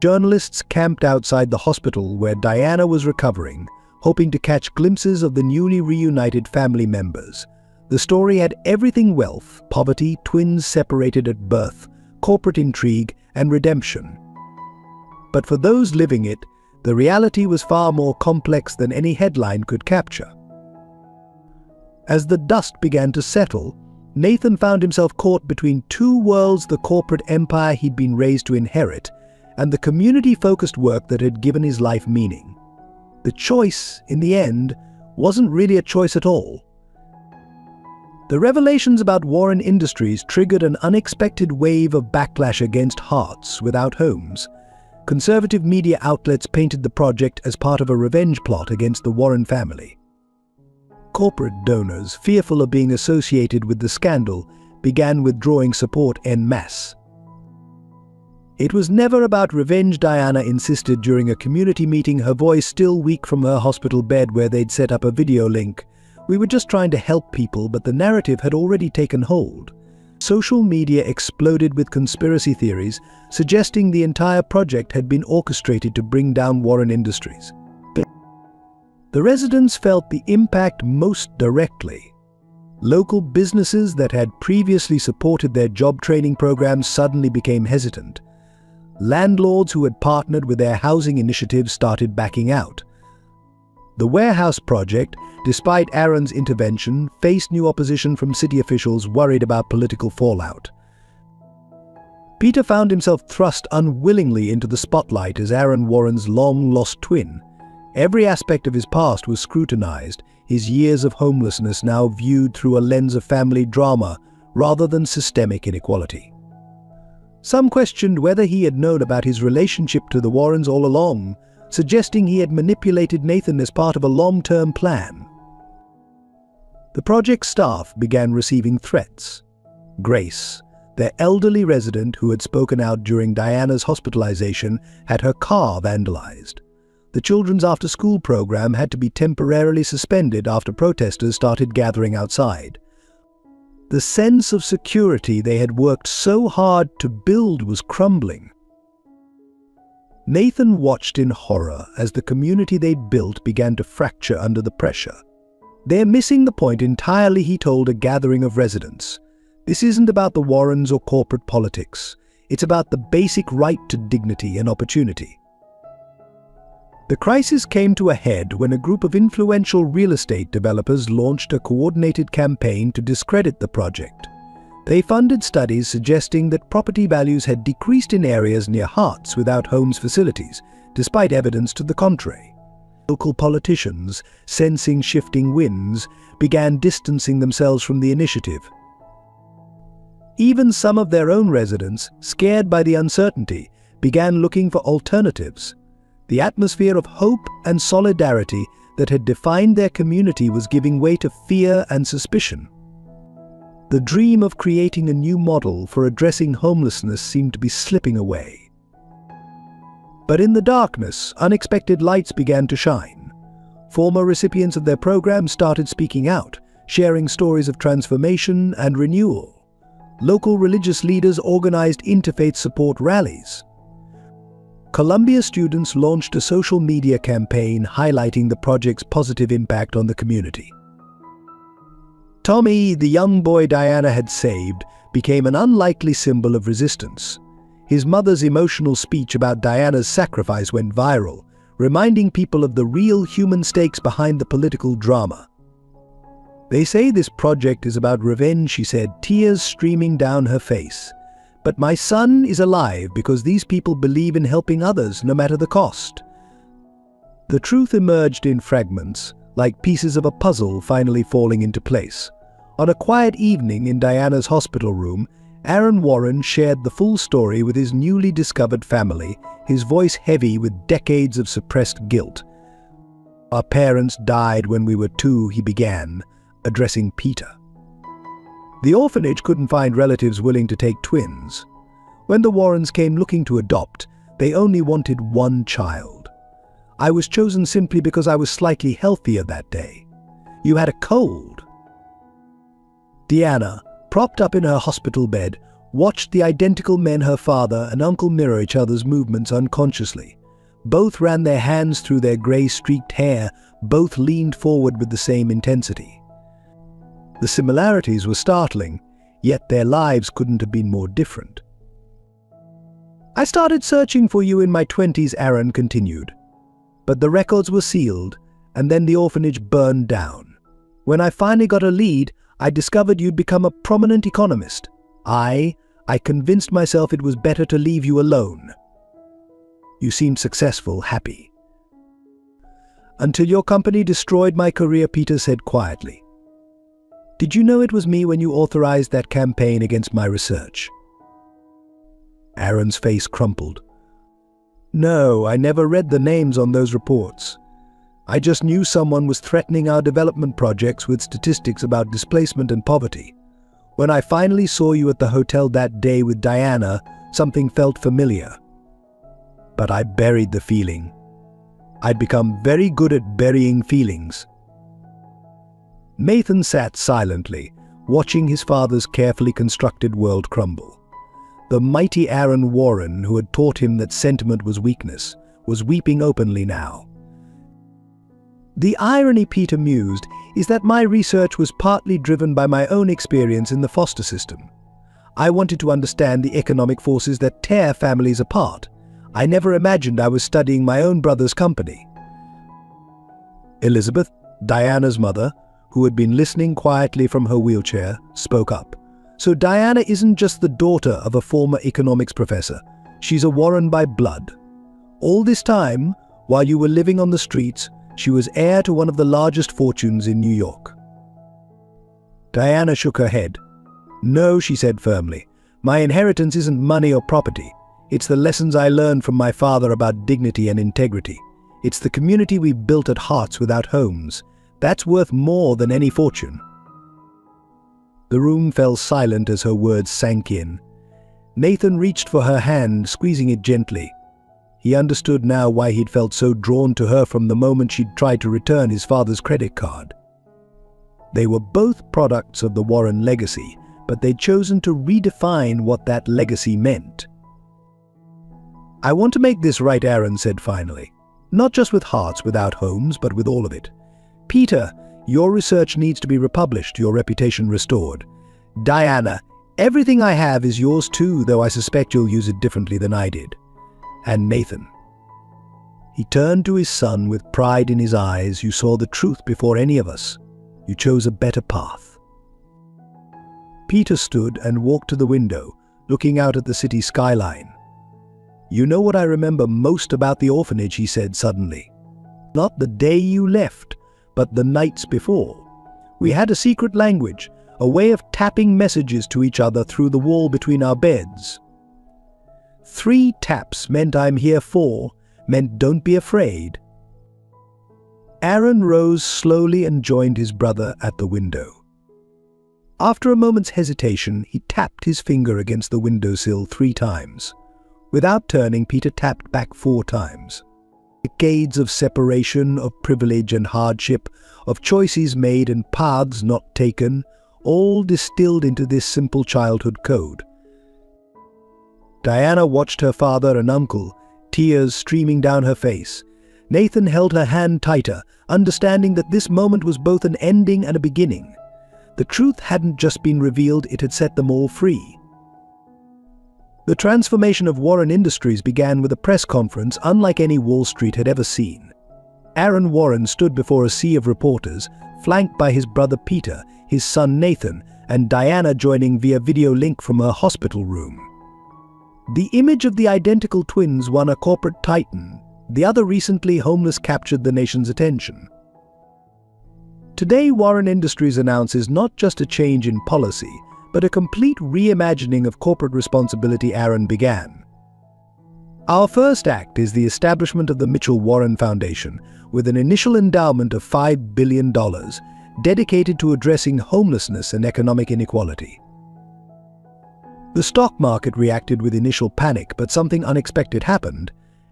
Journalists camped outside the hospital where Diana was recovering, hoping to catch glimpses of the newly reunited family members. The story had everything: wealth, poverty, twins separated at birth, corporate intrigue, and redemption. But for those living it, the reality was far more complex than any headline could capture. As the dust began to settle, Nathan found himself caught between two worlds: the corporate empire he'd been raised to inherit, and the community-focused work that had given his life meaning. The choice, in the end, wasn't really a choice at all. The revelations about Warren Industries triggered an unexpected wave of backlash against hearts without homes. Conservative media outlets painted the project as part of a revenge plot against the Warren family. Corporate donors, fearful of being associated with the scandal, began withdrawing support en masse. "It was never about revenge," Diana insisted during a community meeting, her voice still weak from her hospital bed where they'd set up a video link. "We were just trying to help people, but the narrative had already taken hold." Social media exploded with conspiracy theories, suggesting the entire project had been orchestrated to bring down Warren Industries. The residents felt the impact most directly. Local businesses that had previously supported their job training programs suddenly became hesitant. Landlords who had partnered with their housing initiatives started backing out. The warehouse project, despite Aaron's intervention, faced new opposition from city officials worried about political fallout. Peter found himself thrust unwillingly into the spotlight as Aaron Warren's long-lost twin. Every aspect of his past was scrutinized, his years of homelessness now viewed through a lens of family drama rather than systemic inequality. Some questioned whether he had known about his relationship to the Warrens all along, suggesting he had manipulated Nathan as part of a long-term plan. The project staff began receiving threats. Grace, their elderly resident who had spoken out during Diana's hospitalization, had her car vandalized. The children's after-school program had to be temporarily suspended after protesters started gathering outside. The sense of security they had worked so hard to build was crumbling. Nathan watched in horror as the community they'd built began to fracture under the pressure. "They're missing the point entirely," he told a gathering of residents. "This isn't about the Warrens or corporate politics. It's about the basic right to dignity and opportunity." The crisis came to a head when a group of influential real estate developers launched a coordinated campaign to discredit the project. They funded studies suggesting that property values had decreased in areas near Hearts without homes facilities, despite evidence to the contrary. Local politicians, sensing shifting winds, began distancing themselves from the initiative. Even some of their own residents, scared by the uncertainty, began looking for alternatives. The atmosphere of hope and solidarity that had defined their community was giving way to fear and suspicion. The dream of creating a new model for addressing homelessness seemed to be slipping away. But in the darkness, unexpected lights began to shine. Former recipients of their program started speaking out, sharing stories of transformation and renewal. Local religious leaders organized interfaith support rallies. Columbia students launched a social media campaign highlighting the project's positive impact on the community. Tommy, the young boy Diana had saved, became an unlikely symbol of resistance. His mother's emotional speech about Diana's sacrifice went viral, reminding people of the real human stakes behind the political drama. "They say this project is about revenge," she said, tears streaming down her face. "But my son is alive because these people believe in helping others no matter the cost." The truth emerged in fragments, like pieces of a puzzle finally falling into place. On a quiet evening in Diana's hospital room, Aaron Warren shared the full story with his newly discovered family, his voice heavy with decades of suppressed guilt. "Our parents died when we were 2, he began, addressing Peter. The orphanage couldn't find relatives willing to take twins. When the Warrens came looking to adopt, they only wanted one child. I was chosen simply because I was slightly healthier that day. You had a cold." Deanna, propped up in her hospital bed, watched the identical men her father and uncle mirror each other's movements unconsciously. Both ran their hands through their grey-streaked hair, both leaned forward with the same intensity. The similarities were startling, yet their lives couldn't have been more different. "I started searching for you in my 20s, Aaron continued. But the records were sealed, and then the orphanage burned down. When I finally got a lead, I discovered you'd become a prominent economist. I convinced myself it was better to leave you alone. You seemed successful, happy. Until your company destroyed my career," Peter said quietly. "Did you know it was me when you authorized that campaign against my research?" Aaron's face crumpled. "No, I never read the names on those reports. I just knew someone was threatening our development projects with statistics about displacement and poverty. When I finally saw you at the hotel that day with Diana, something felt familiar. But I buried the feeling. I'd become very good at burying feelings." Nathan sat silently, watching his father's carefully constructed world crumble. The mighty Aaron Warren, who had taught him that sentiment was weakness, was weeping openly now. "The irony," Peter mused, "is that my research was partly driven by my own experience in the foster system. I wanted to understand the economic forces that tear families apart. I never imagined I was studying my own brother's company." Elizabeth, Diana's mother, who had been listening quietly from her wheelchair, spoke up. So Diana isn't just the daughter of a former economics professor. She's a Warren by blood. All this time, while you were living on the streets, she was heir to one of the largest fortunes in New York. Diana shook her head. "No," she said firmly. "My inheritance isn't money or property. It's the lessons I learned from my father about dignity and integrity. It's the community we built at Hearts Without Homes. That's worth more than any fortune." The room fell silent as her words sank in. Nathan reached for her hand, squeezing it gently. He understood now why he'd felt so drawn to her from the moment she'd tried to return his father's credit card. They were both products of the Warren legacy, but they'd chosen to redefine what that legacy meant. "I want to make this right," Aaron said finally. "Not just with Hearts Without Homes, but with all of it. Peter, your research needs to be republished, your reputation restored. Diana, everything I have is yours too, though I suspect you'll use it differently than I did. And Nathan." He turned to his son with pride in his eyes. "You saw the truth before any of us. You chose a better path." Peter stood and walked to the window, looking out at the city skyline. "You know what I remember most about the orphanage," he said suddenly. "Not the day you left, but the nights before. We had a secret language, a way of tapping messages to each other through the wall between our beds. 3 taps meant I'm here for, meant don't be afraid." Aaron rose slowly and joined his brother at the window. After a moment's hesitation, he tapped his finger against the windowsill 3 times. Without turning, Peter tapped back 4 times. Decades of separation, of privilege and hardship, of choices made and paths not taken, all distilled into this simple childhood code. Diana watched her father and uncle, tears streaming down her face. Nathan held her hand tighter, understanding that this moment was both an ending and a beginning. The truth hadn't just been revealed, it had set them all free. The transformation of Warren Industries began with a press conference unlike any Wall Street had ever seen. Aaron Warren stood before a sea of reporters, flanked by his brother Peter, his son Nathan, and Diana joining via video link from her hospital room. The image of the identical twins won a corporate titan. The other recently homeless captured the nation's attention. Today, Warren Industries announces not just a change in policy, but a complete reimagining of corporate responsibility Aaron began. Our first act is the establishment of the Mitchell-Warren Foundation, with an initial endowment of $5 billion, dedicated to addressing homelessness and economic inequality. The stock market reacted with initial panic, but something unexpected happened.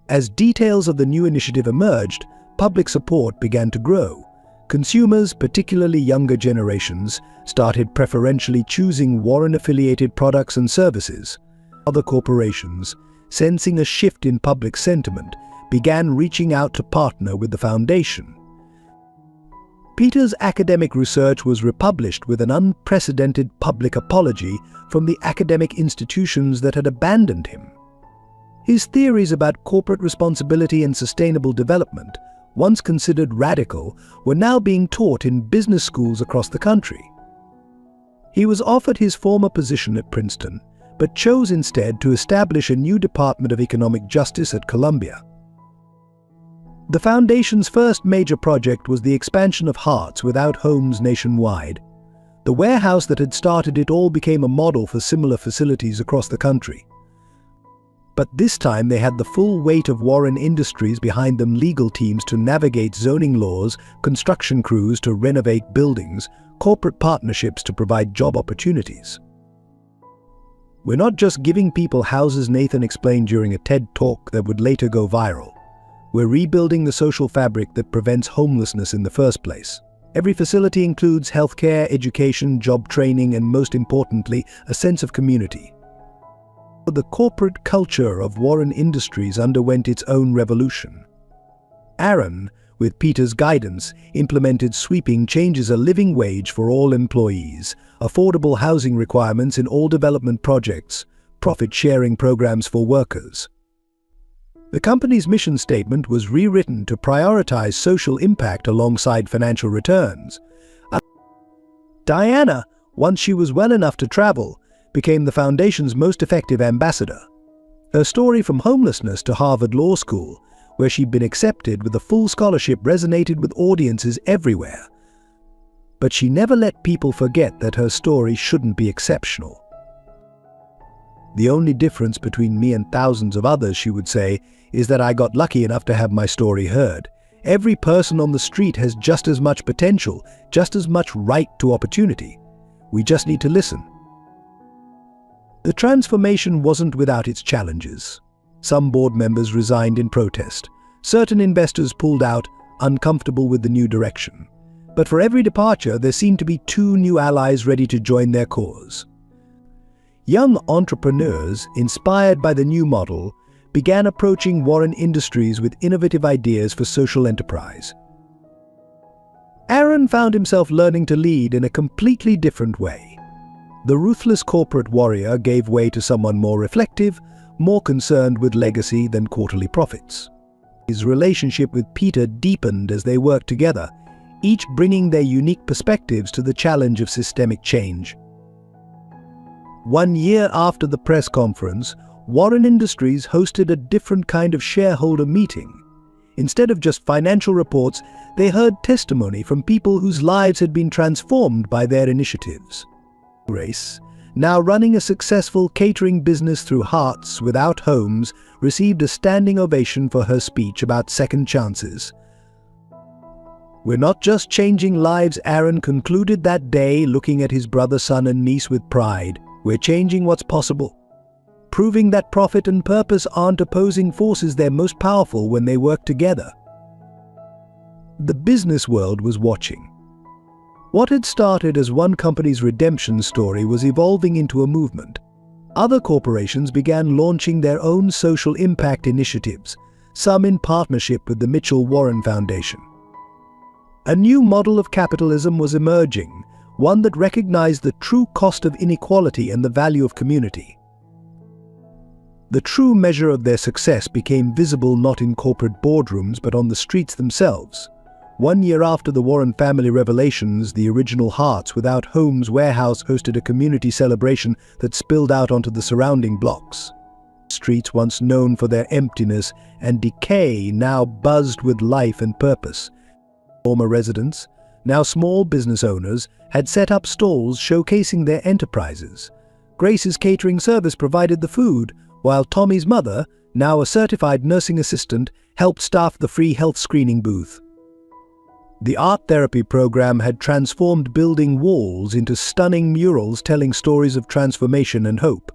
As details of the new initiative emerged, public support began to grow. Consumers, particularly younger generations, started preferentially choosing Warren-affiliated products and services. Other corporations, sensing a shift in public sentiment, began reaching out to partner with the foundation. Peter's academic research was republished with an unprecedented public apology from the academic institutions that had abandoned him. His theories about corporate responsibility and sustainable development, once considered radical, were now being taught in business schools across the country. He was offered his former position at Princeton, but chose instead to establish a new Department of Economic Justice at Columbia. The Foundation's first major project was the expansion of Hearts Without Homes nationwide. The warehouse that had started it all became a model for similar facilities across the country. But this time they had the full weight of Warren Industries behind them, legal teams to navigate zoning laws, construction crews to renovate buildings, corporate partnerships to provide job opportunities. "We're not just giving people houses," Nathan explained during a TED Talk that would later go viral. "We're rebuilding the social fabric that prevents homelessness in the first place. Every facility includes healthcare, education, job training, and most importantly, a sense of community." The corporate culture of Warren Industries underwent its own revolution. Aaron, with Peter's guidance, implemented sweeping changes: a living wage for all employees, affordable housing requirements in all development projects, profit-sharing programs for workers. The company's mission statement was rewritten to prioritize social impact alongside financial returns. Diana, once she was well enough to travel, became the foundation's most effective ambassador. Her story from homelessness to Harvard Law School, where she'd been accepted with a full scholarship, resonated with audiences everywhere. But she never let people forget that her story shouldn't be exceptional. "The only difference between me and thousands of others," she would say, "is that I got lucky enough to have my story heard. Every person on the street has just as much potential, just as much right to opportunity. We just need to listen." The transformation wasn't without its challenges. Some board members resigned in protest. Certain investors pulled out, uncomfortable with the new direction. But for every departure, there seemed to be 2 new allies ready to join their cause. Young entrepreneurs, inspired by the new model, began approaching Warren Industries with innovative ideas for social enterprise. Aaron found himself learning to lead in a completely different way. The ruthless corporate warrior gave way to someone more reflective, more concerned with legacy than quarterly profits. His relationship with Peter deepened as they worked together, each bringing their unique perspectives to the challenge of systemic change. 1 year after the press conference, Warren Industries hosted a different kind of shareholder meeting. Instead of just financial reports, they heard testimony from people whose lives had been transformed by their initiatives. Grace, now running a successful catering business through Hearts Without Homes, received a standing ovation for her speech about second chances. "We're not just changing lives," Aaron concluded that day, looking at his brother, son, and niece with pride. "We're changing what's possible. Proving that profit and purpose aren't opposing forces, they're most powerful when they work together." The business world was watching. What had started as one company's redemption story was evolving into a movement. Other corporations began launching their own social impact initiatives, some in partnership with the Mitchell-Warren Foundation. A new model of capitalism was emerging, one that recognized the true cost of inequality and the value of community. The true measure of their success became visible not in corporate boardrooms but on the streets themselves. 1 year after the Warren family revelations, the original Hearts Without Homes warehouse hosted a community celebration that spilled out onto the surrounding blocks. Streets once known for their emptiness and decay now buzzed with life and purpose. Former residents, now small business owners, had set up stalls showcasing their enterprises. Grace's catering service provided the food, while Tommy's mother, now a certified nursing assistant, helped staff the free health screening booth. The art therapy program had transformed building walls into stunning murals telling stories of transformation and hope.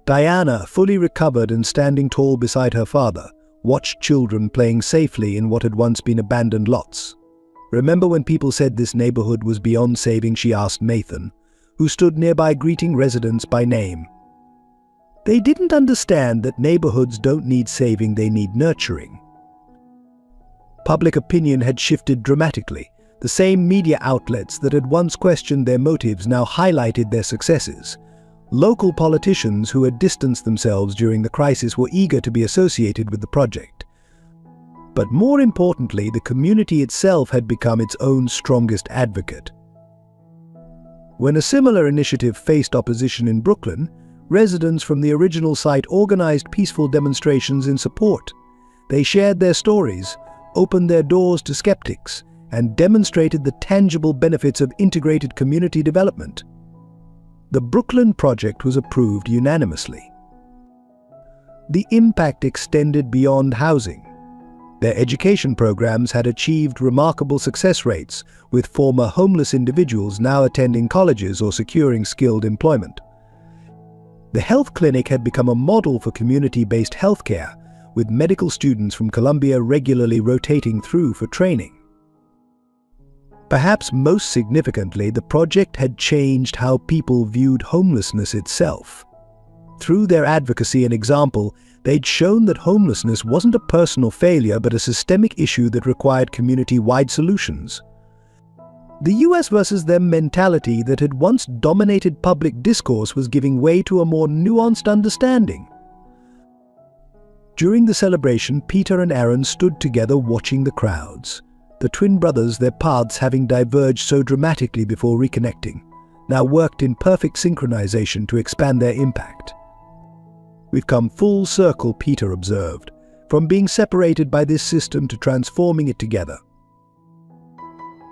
Diana, fully recovered and standing tall beside her father, watched children playing safely in what had once been abandoned lots. "Remember when people said this neighborhood was beyond saving?" she asked Nathan, who stood nearby greeting residents by name. They didn't understand that neighborhoods don't need saving, they need nurturing. Public opinion had shifted dramatically. The same media outlets that had once questioned their motives now highlighted their successes. Local politicians who had distanced themselves during the crisis were eager to be associated with the project. But more importantly, the community itself had become its own strongest advocate. When a similar initiative faced opposition in Brooklyn, residents from the original site organized peaceful demonstrations in support. They shared their stories, opened their doors to skeptics, and demonstrated the tangible benefits of integrated community development. The Brooklyn project was approved unanimously. The impact extended beyond housing. Their education programs had achieved remarkable success rates, with former homeless individuals now attending colleges or securing skilled employment. The health clinic had become a model for community-based healthcare, with medical students from Columbia regularly rotating through for training. Perhaps most significantly, the project had changed how people viewed homelessness itself. Through their advocacy and example, they'd shown that homelessness wasn't a personal failure but a systemic issue that required community-wide solutions. The US versus them mentality that had once dominated public discourse was giving way to a more nuanced understanding. During the celebration, Peter and Aaron stood together watching the crowds. The twin brothers, their paths having diverged so dramatically before reconnecting, now worked in perfect synchronization to expand their impact. "We've come full circle," Peter observed, "from being separated by this system to transforming it together."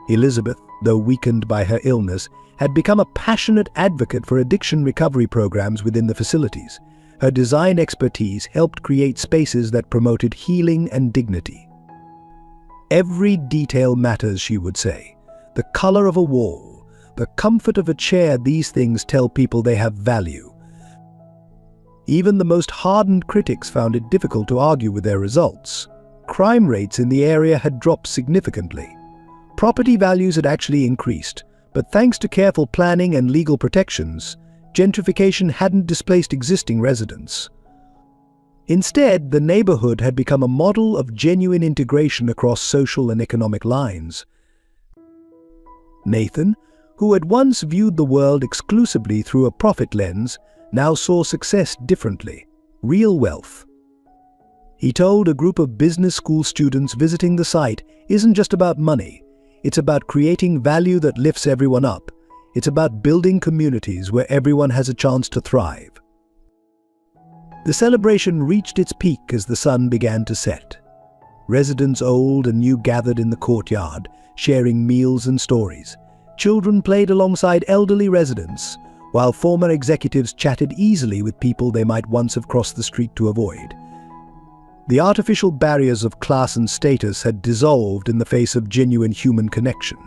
Elizabeth, though weakened by her illness, had become a passionate advocate for addiction recovery programs within the facilities. Her design expertise helped create spaces that promoted healing and dignity. "Every detail matters," she would say. "The color of a wall, the comfort of a chair, these things tell people they have value." Even the most hardened critics found it difficult to argue with their results. Crime rates in the area had dropped significantly. Property values had actually increased, but thanks to careful planning and legal protections, gentrification hadn't displaced existing residents. Instead, the neighborhood had become a model of genuine integration across social and economic lines. Nathan, who had once viewed the world exclusively through a profit lens, now saw success differently: real wealth. He told a group of business school students visiting the site, "Isn't just about money. It's about creating value that lifts everyone up. It's about building communities where everyone has a chance to thrive." The celebration reached its peak as the sun began to set. Residents old and new gathered in the courtyard, sharing meals and stories. Children played alongside elderly residents, while former executives chatted easily with people they might once have crossed the street to avoid. The artificial barriers of class and status had dissolved in the face of genuine human connection.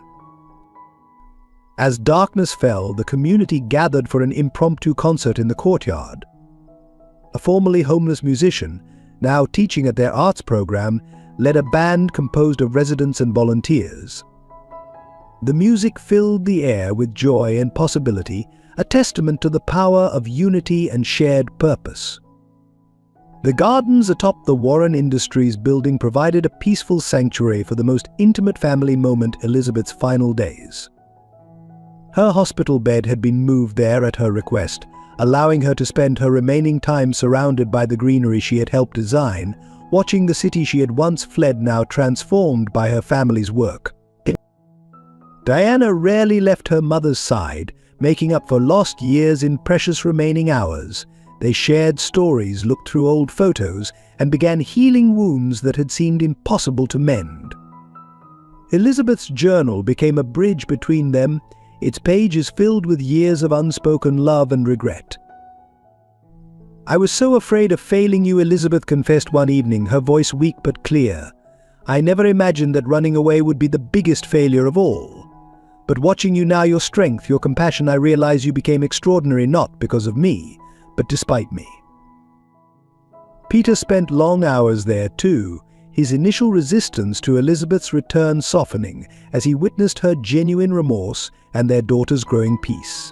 As darkness fell, the community gathered for an impromptu concert in the courtyard. A formerly homeless musician, now teaching at their arts program, led a band composed of residents and volunteers. The music filled the air with joy and possibility, a testament to the power of unity and shared purpose. The gardens atop the Warren Industries building provided a peaceful sanctuary for the most intimate family moment, Elizabeth's final days. Her hospital bed had been moved there at her request, allowing her to spend her remaining time surrounded by the greenery she had helped design, watching the city she had once fled now transformed by her family's work. Diana rarely left her mother's side, making up for lost years in precious remaining hours. They shared stories, looked through old photos, and began healing wounds that had seemed impossible to mend. Elizabeth's journal became a bridge between them, its pages filled with years of unspoken love and regret. "I was so afraid of failing you," Elizabeth confessed one evening, her voice weak but clear. "I never imagined that running away would be the biggest failure of all. But watching you now, your strength, your compassion, I realize you became extraordinary not because of me, but despite me." Peter spent long hours there too, his initial resistance to Elizabeth's return softening as he witnessed her genuine remorse and their daughter's growing peace.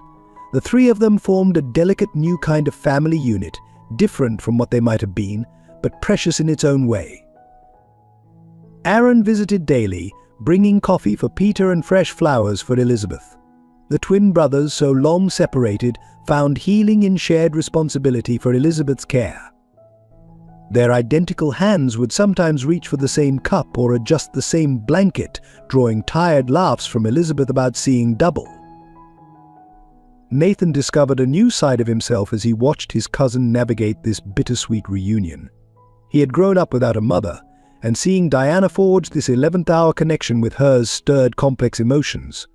The three of them formed a delicate new kind of family unit, different from what they might have been, but precious in its own way. Aaron visited daily, bringing coffee for Peter and fresh flowers for Elizabeth. The twin brothers, so long separated, found healing in shared responsibility for Elizabeth's care. Their identical hands would sometimes reach for the same cup or adjust the same blanket, drawing tired laughs from Elizabeth about seeing double. Nathan discovered a new side of himself as he watched his cousin navigate this bittersweet reunion. He had grown up without a mother, and seeing Diana forge this 11th-hour connection with hers stirred complex emotions.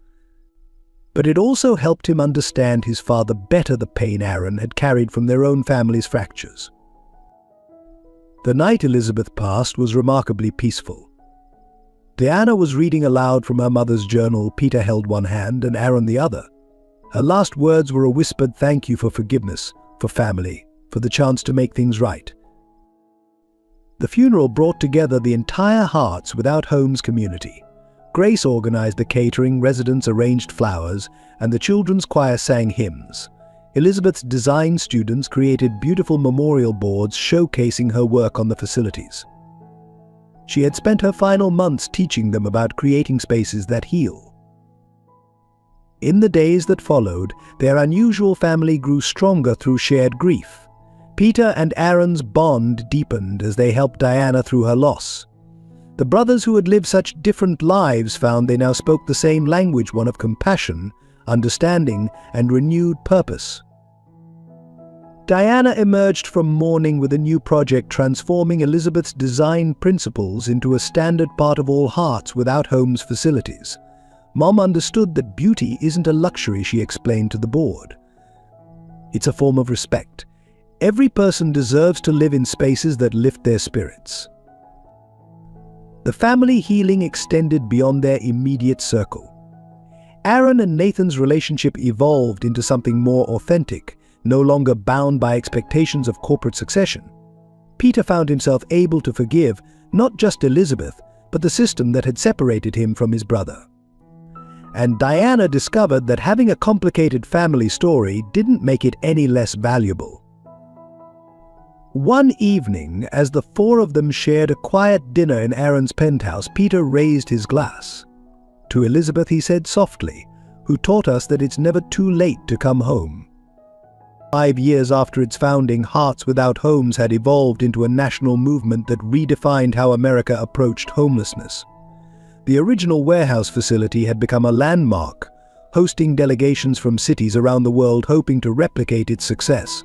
But it also helped him understand his father better, the pain Aaron had carried from their own family's fractures. The night Elizabeth passed was remarkably peaceful. Diana was reading aloud from her mother's journal. Peter held one hand and Aaron the other. Her last words were a whispered thank you for forgiveness, for family, for the chance to make things right. The funeral brought together the entire Hearts Without Homes community. Grace organized the catering, residents arranged flowers, and the children's choir sang hymns. Elizabeth's design students created beautiful memorial boards showcasing her work on the facilities. She had spent her final months teaching them about creating spaces that heal. In the days that followed, their unusual family grew stronger through shared grief. Peter and Aaron's bond deepened as they helped Diana through her loss. The brothers who had lived such different lives found they now spoke the same language, one of compassion, understanding, and renewed purpose. Diana emerged from mourning with a new project transforming Elizabeth's design principles into a standard part of all hearts without homes facilities. Mom understood that beauty isn't a luxury, she explained to the board. It's a form of respect. Every person deserves to live in spaces that lift their spirits. The family healing extended beyond their immediate circle. Aaron and Nathan's relationship evolved into something more authentic, no longer bound by expectations of corporate succession. Peter found himself able to forgive not just Elizabeth, but the system that had separated him from his brother. And Diana discovered that having a complicated family story didn't make it any less valuable. One evening, as the four of them shared a quiet dinner in Aaron's penthouse, Peter raised his glass. To Elizabeth he said softly, "Who taught us that it's never too late to come home." 5 years after its founding, Hearts Without Homes had evolved into a national movement that redefined how America approached homelessness. The original warehouse facility had become a landmark, hosting delegations from cities around the world hoping to replicate its success.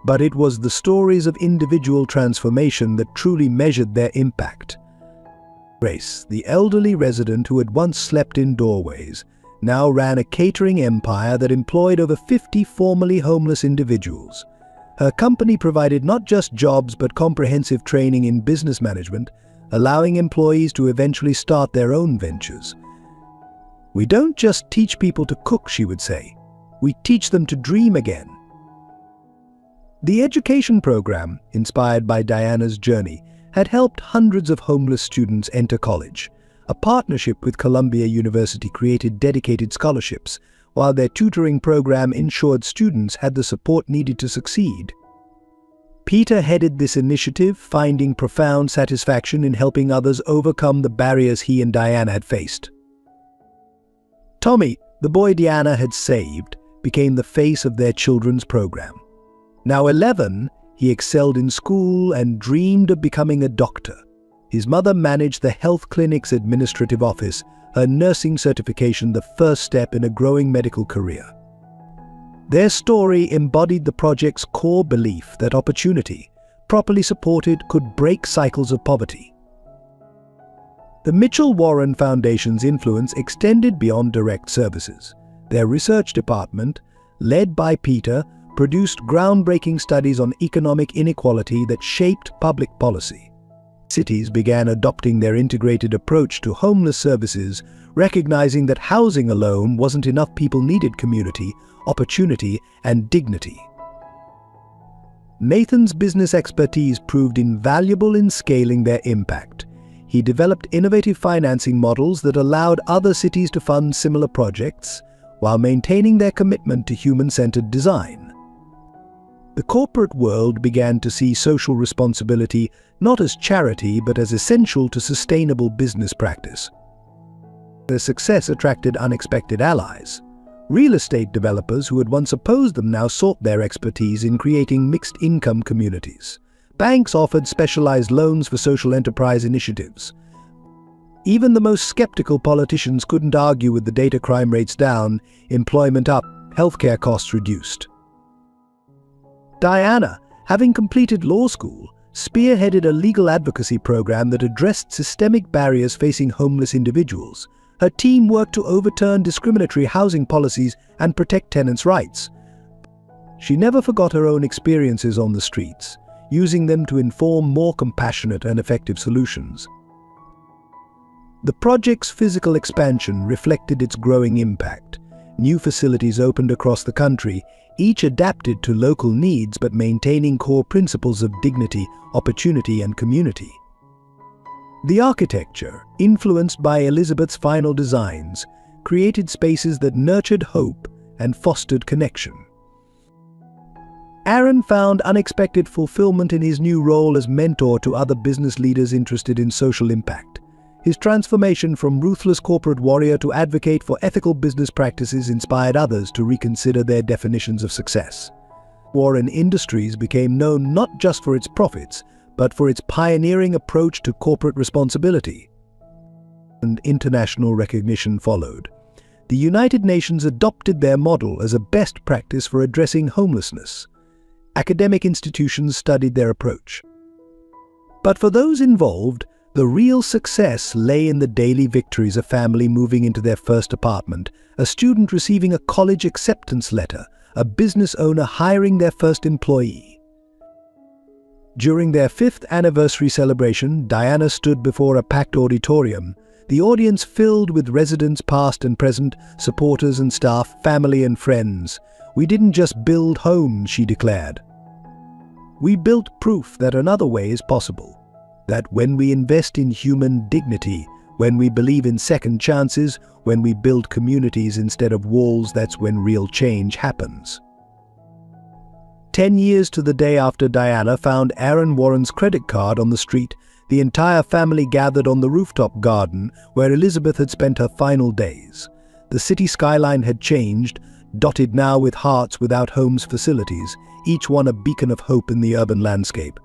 But it was the stories of individual transformation that truly measured their impact. Grace, the elderly resident who had once slept in doorways, now ran a catering empire that employed over 50 formerly homeless individuals. Her company provided not just jobs but comprehensive training in business management, allowing employees to eventually start their own ventures. "We don't just teach people to cook," she would say. "We teach them to dream again." The education program, inspired by Diana's journey, had helped hundreds of homeless students enter college. A partnership with Columbia University created dedicated scholarships, while their tutoring program ensured students had the support needed to succeed. Peter headed this initiative, finding profound satisfaction in helping others overcome the barriers he and Diana had faced. Tommy, the boy Diana had saved, became the face of their children's program. Now 11, he excelled in school and dreamed of becoming a doctor. His mother managed the health clinic's administrative office, her nursing certification the first step in a growing medical career. Their story embodied the project's core belief that opportunity, properly supported, could break cycles of poverty. The Mitchell-Warren Foundation's influence extended beyond direct services. Their research department, led by Peter, produced groundbreaking studies on economic inequality that shaped public policy. Cities began adopting their integrated approach to homeless services, recognizing that housing alone wasn't enough. People needed community, opportunity, and dignity. Nathan's business expertise proved invaluable in scaling their impact. He developed innovative financing models that allowed other cities to fund similar projects, while maintaining their commitment to human-centered design. The corporate world began to see social responsibility not as charity but as essential to sustainable business practice. Their success attracted unexpected allies. Real estate developers who had once opposed them now sought their expertise in creating mixed-income communities. Banks offered specialized loans for social enterprise initiatives. Even the most skeptical politicians couldn't argue with the data: crime rates down, employment up, healthcare costs reduced. Diana, having completed law school, spearheaded a legal advocacy program that addressed systemic barriers facing homeless individuals. Her team worked to overturn discriminatory housing policies and protect tenants' rights. She never forgot her own experiences on the streets, using them to inform more compassionate and effective solutions. The project's physical expansion reflected its growing impact. New facilities opened across the country, each adapted to local needs but maintaining core principles of dignity, opportunity, and community. The architecture, influenced by Elizabeth's final designs, created spaces that nurtured hope and fostered connection. Aaron found unexpected fulfillment in his new role as mentor to other business leaders interested in social impact. His transformation from ruthless corporate warrior to advocate for ethical business practices inspired others to reconsider their definitions of success. Warren Industries became known not just for its profits, but for its pioneering approach to corporate responsibility. And international recognition followed. The United Nations adopted their model as a best practice for addressing homelessness. Academic institutions studied their approach. But for those involved, the real success lay in the daily victories: a family moving into their first apartment, a student receiving a college acceptance letter, a business owner hiring their first employee. During their 5th anniversary celebration, Diana stood before a packed auditorium, the audience filled with residents past and present, supporters and staff, family and friends. "We didn't just build homes," she declared. "We built proof that another way is possible. That when we invest in human dignity, when we believe in second chances, when we build communities instead of walls, that's when real change happens." 10 years to the day after Diana found Aaron Warren's credit card on the street, the entire family gathered on the rooftop garden where Elizabeth had spent her final days. The city skyline had changed, dotted now with hearts without homes, facilities, each one a beacon of hope in the urban landscape.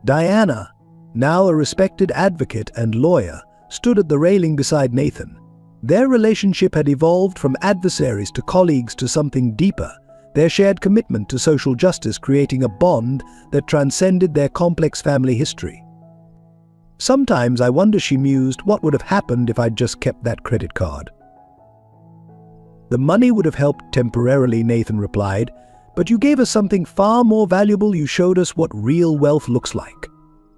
Diana, now a respected advocate and lawyer, stood at the railing beside Nathan. Their relationship had evolved from adversaries to colleagues to something deeper, their shared commitment to social justice creating a bond that transcended their complex family history. "Sometimes I wonder," she mused, "what would have happened if I'd just kept that credit card." "The money would have helped temporarily," Nathan replied, "but you gave us something far more valuable. You showed us what real wealth looks like.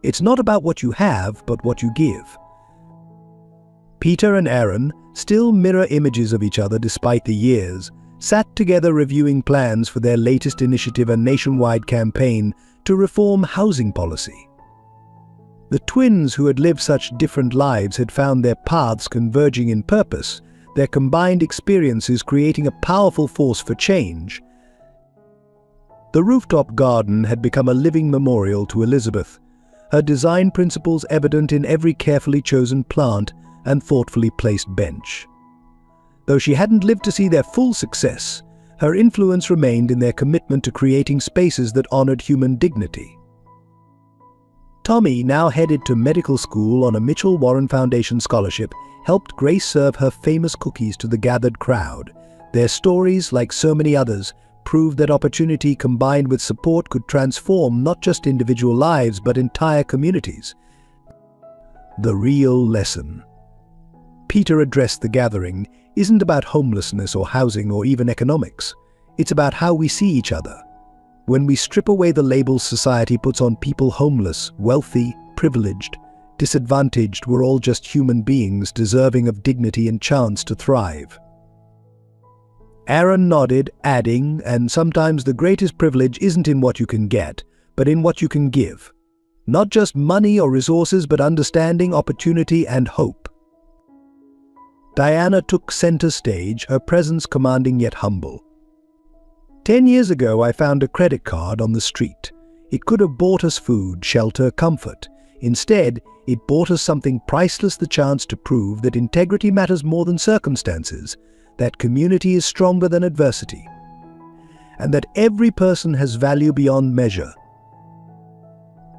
It's not about what you have, but what you give." Peter and Aaron, still mirror images of each other despite the years, sat together reviewing plans for their latest initiative, a nationwide campaign to reform housing policy. The twins, who had lived such different lives, had found their paths converging in purpose, their combined experiences creating a powerful force for change. The rooftop garden had become a living memorial to Elizabeth, her design principles evident in every carefully chosen plant and thoughtfully placed bench. Though she hadn't lived to see their full success, her influence remained in their commitment to creating spaces that honored human dignity. Tommy, now headed to medical school on a Mitchell Warren Foundation scholarship, helped Grace serve her famous cookies to the gathered crowd. Their stories, like so many others, proved that opportunity combined with support could transform not just individual lives but entire communities. The real lesson, Peter addressed the gathering, isn't about homelessness or housing or even economics. It's about how we see each other. When we strip away the labels society puts on people: homeless, wealthy, privileged, disadvantaged, we're all just human beings deserving of dignity and chance to thrive. Aaron nodded, adding, "And sometimes the greatest privilege isn't in what you can get, but in what you can give. Not just money or resources, but understanding, opportunity, and hope." Diana took center stage, her presence commanding yet humble. 10 years ago, I found a credit card on the street. It could have bought us food, shelter, comfort. Instead, it bought us something priceless: the chance to prove that integrity matters more than circumstances, that community is stronger than adversity, and that every person has value beyond measure.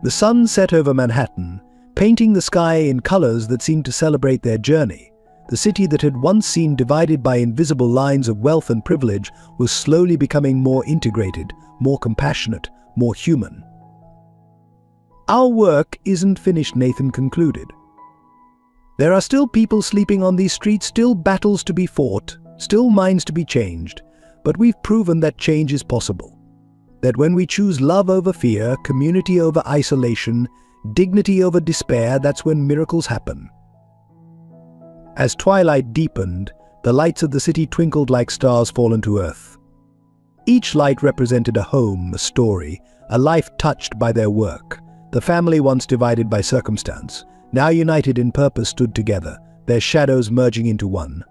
The sun set over Manhattan, painting the sky in colors that seemed to celebrate their journey. The city that had once seemed divided by invisible lines of wealth and privilege was slowly becoming more integrated, more compassionate, more human. "Our work isn't finished," Nathan concluded. "There are still people sleeping on these streets, still battles to be fought, still minds to be changed, but we've proven that change is possible. That when we choose love over fear, community over isolation, dignity over despair, that's when miracles happen." As twilight deepened, the lights of the city twinkled like stars fallen to earth. Each light represented a home, a story, a life touched by their work. The family, once divided by circumstance, now united in purpose, stood together, their shadows merging into one.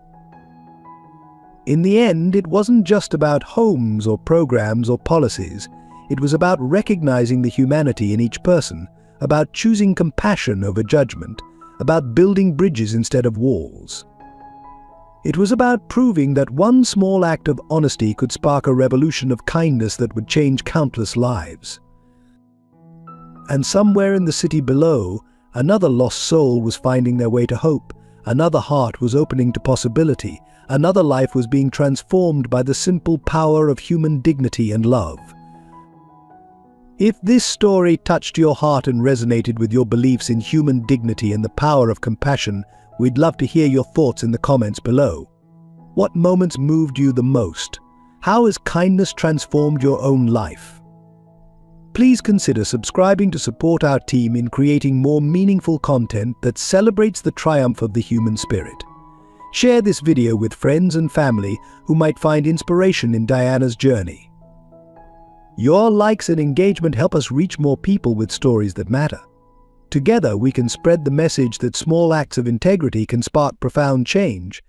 In the end, it wasn't just about homes or programs or policies. It was about recognizing the humanity in each person, about choosing compassion over judgment, about building bridges instead of walls. It was about proving that one small act of honesty could spark a revolution of kindness that would change countless lives. And somewhere in the city below, another lost soul was finding their way to hope, another heart was opening to possibility, another life was being transformed by the simple power of human dignity and love. If this story touched your heart and resonated with your beliefs in human dignity and the power of compassion, we'd love to hear your thoughts in the comments below. What moments moved you the most? How has kindness transformed your own life? Please consider subscribing to support our team in creating more meaningful content that celebrates the triumph of the human spirit. Share this video with friends and family who might find inspiration in Diana's journey. Your likes and engagement help us reach more people with stories that matter. Together we can spread the message that small acts of integrity can spark profound change.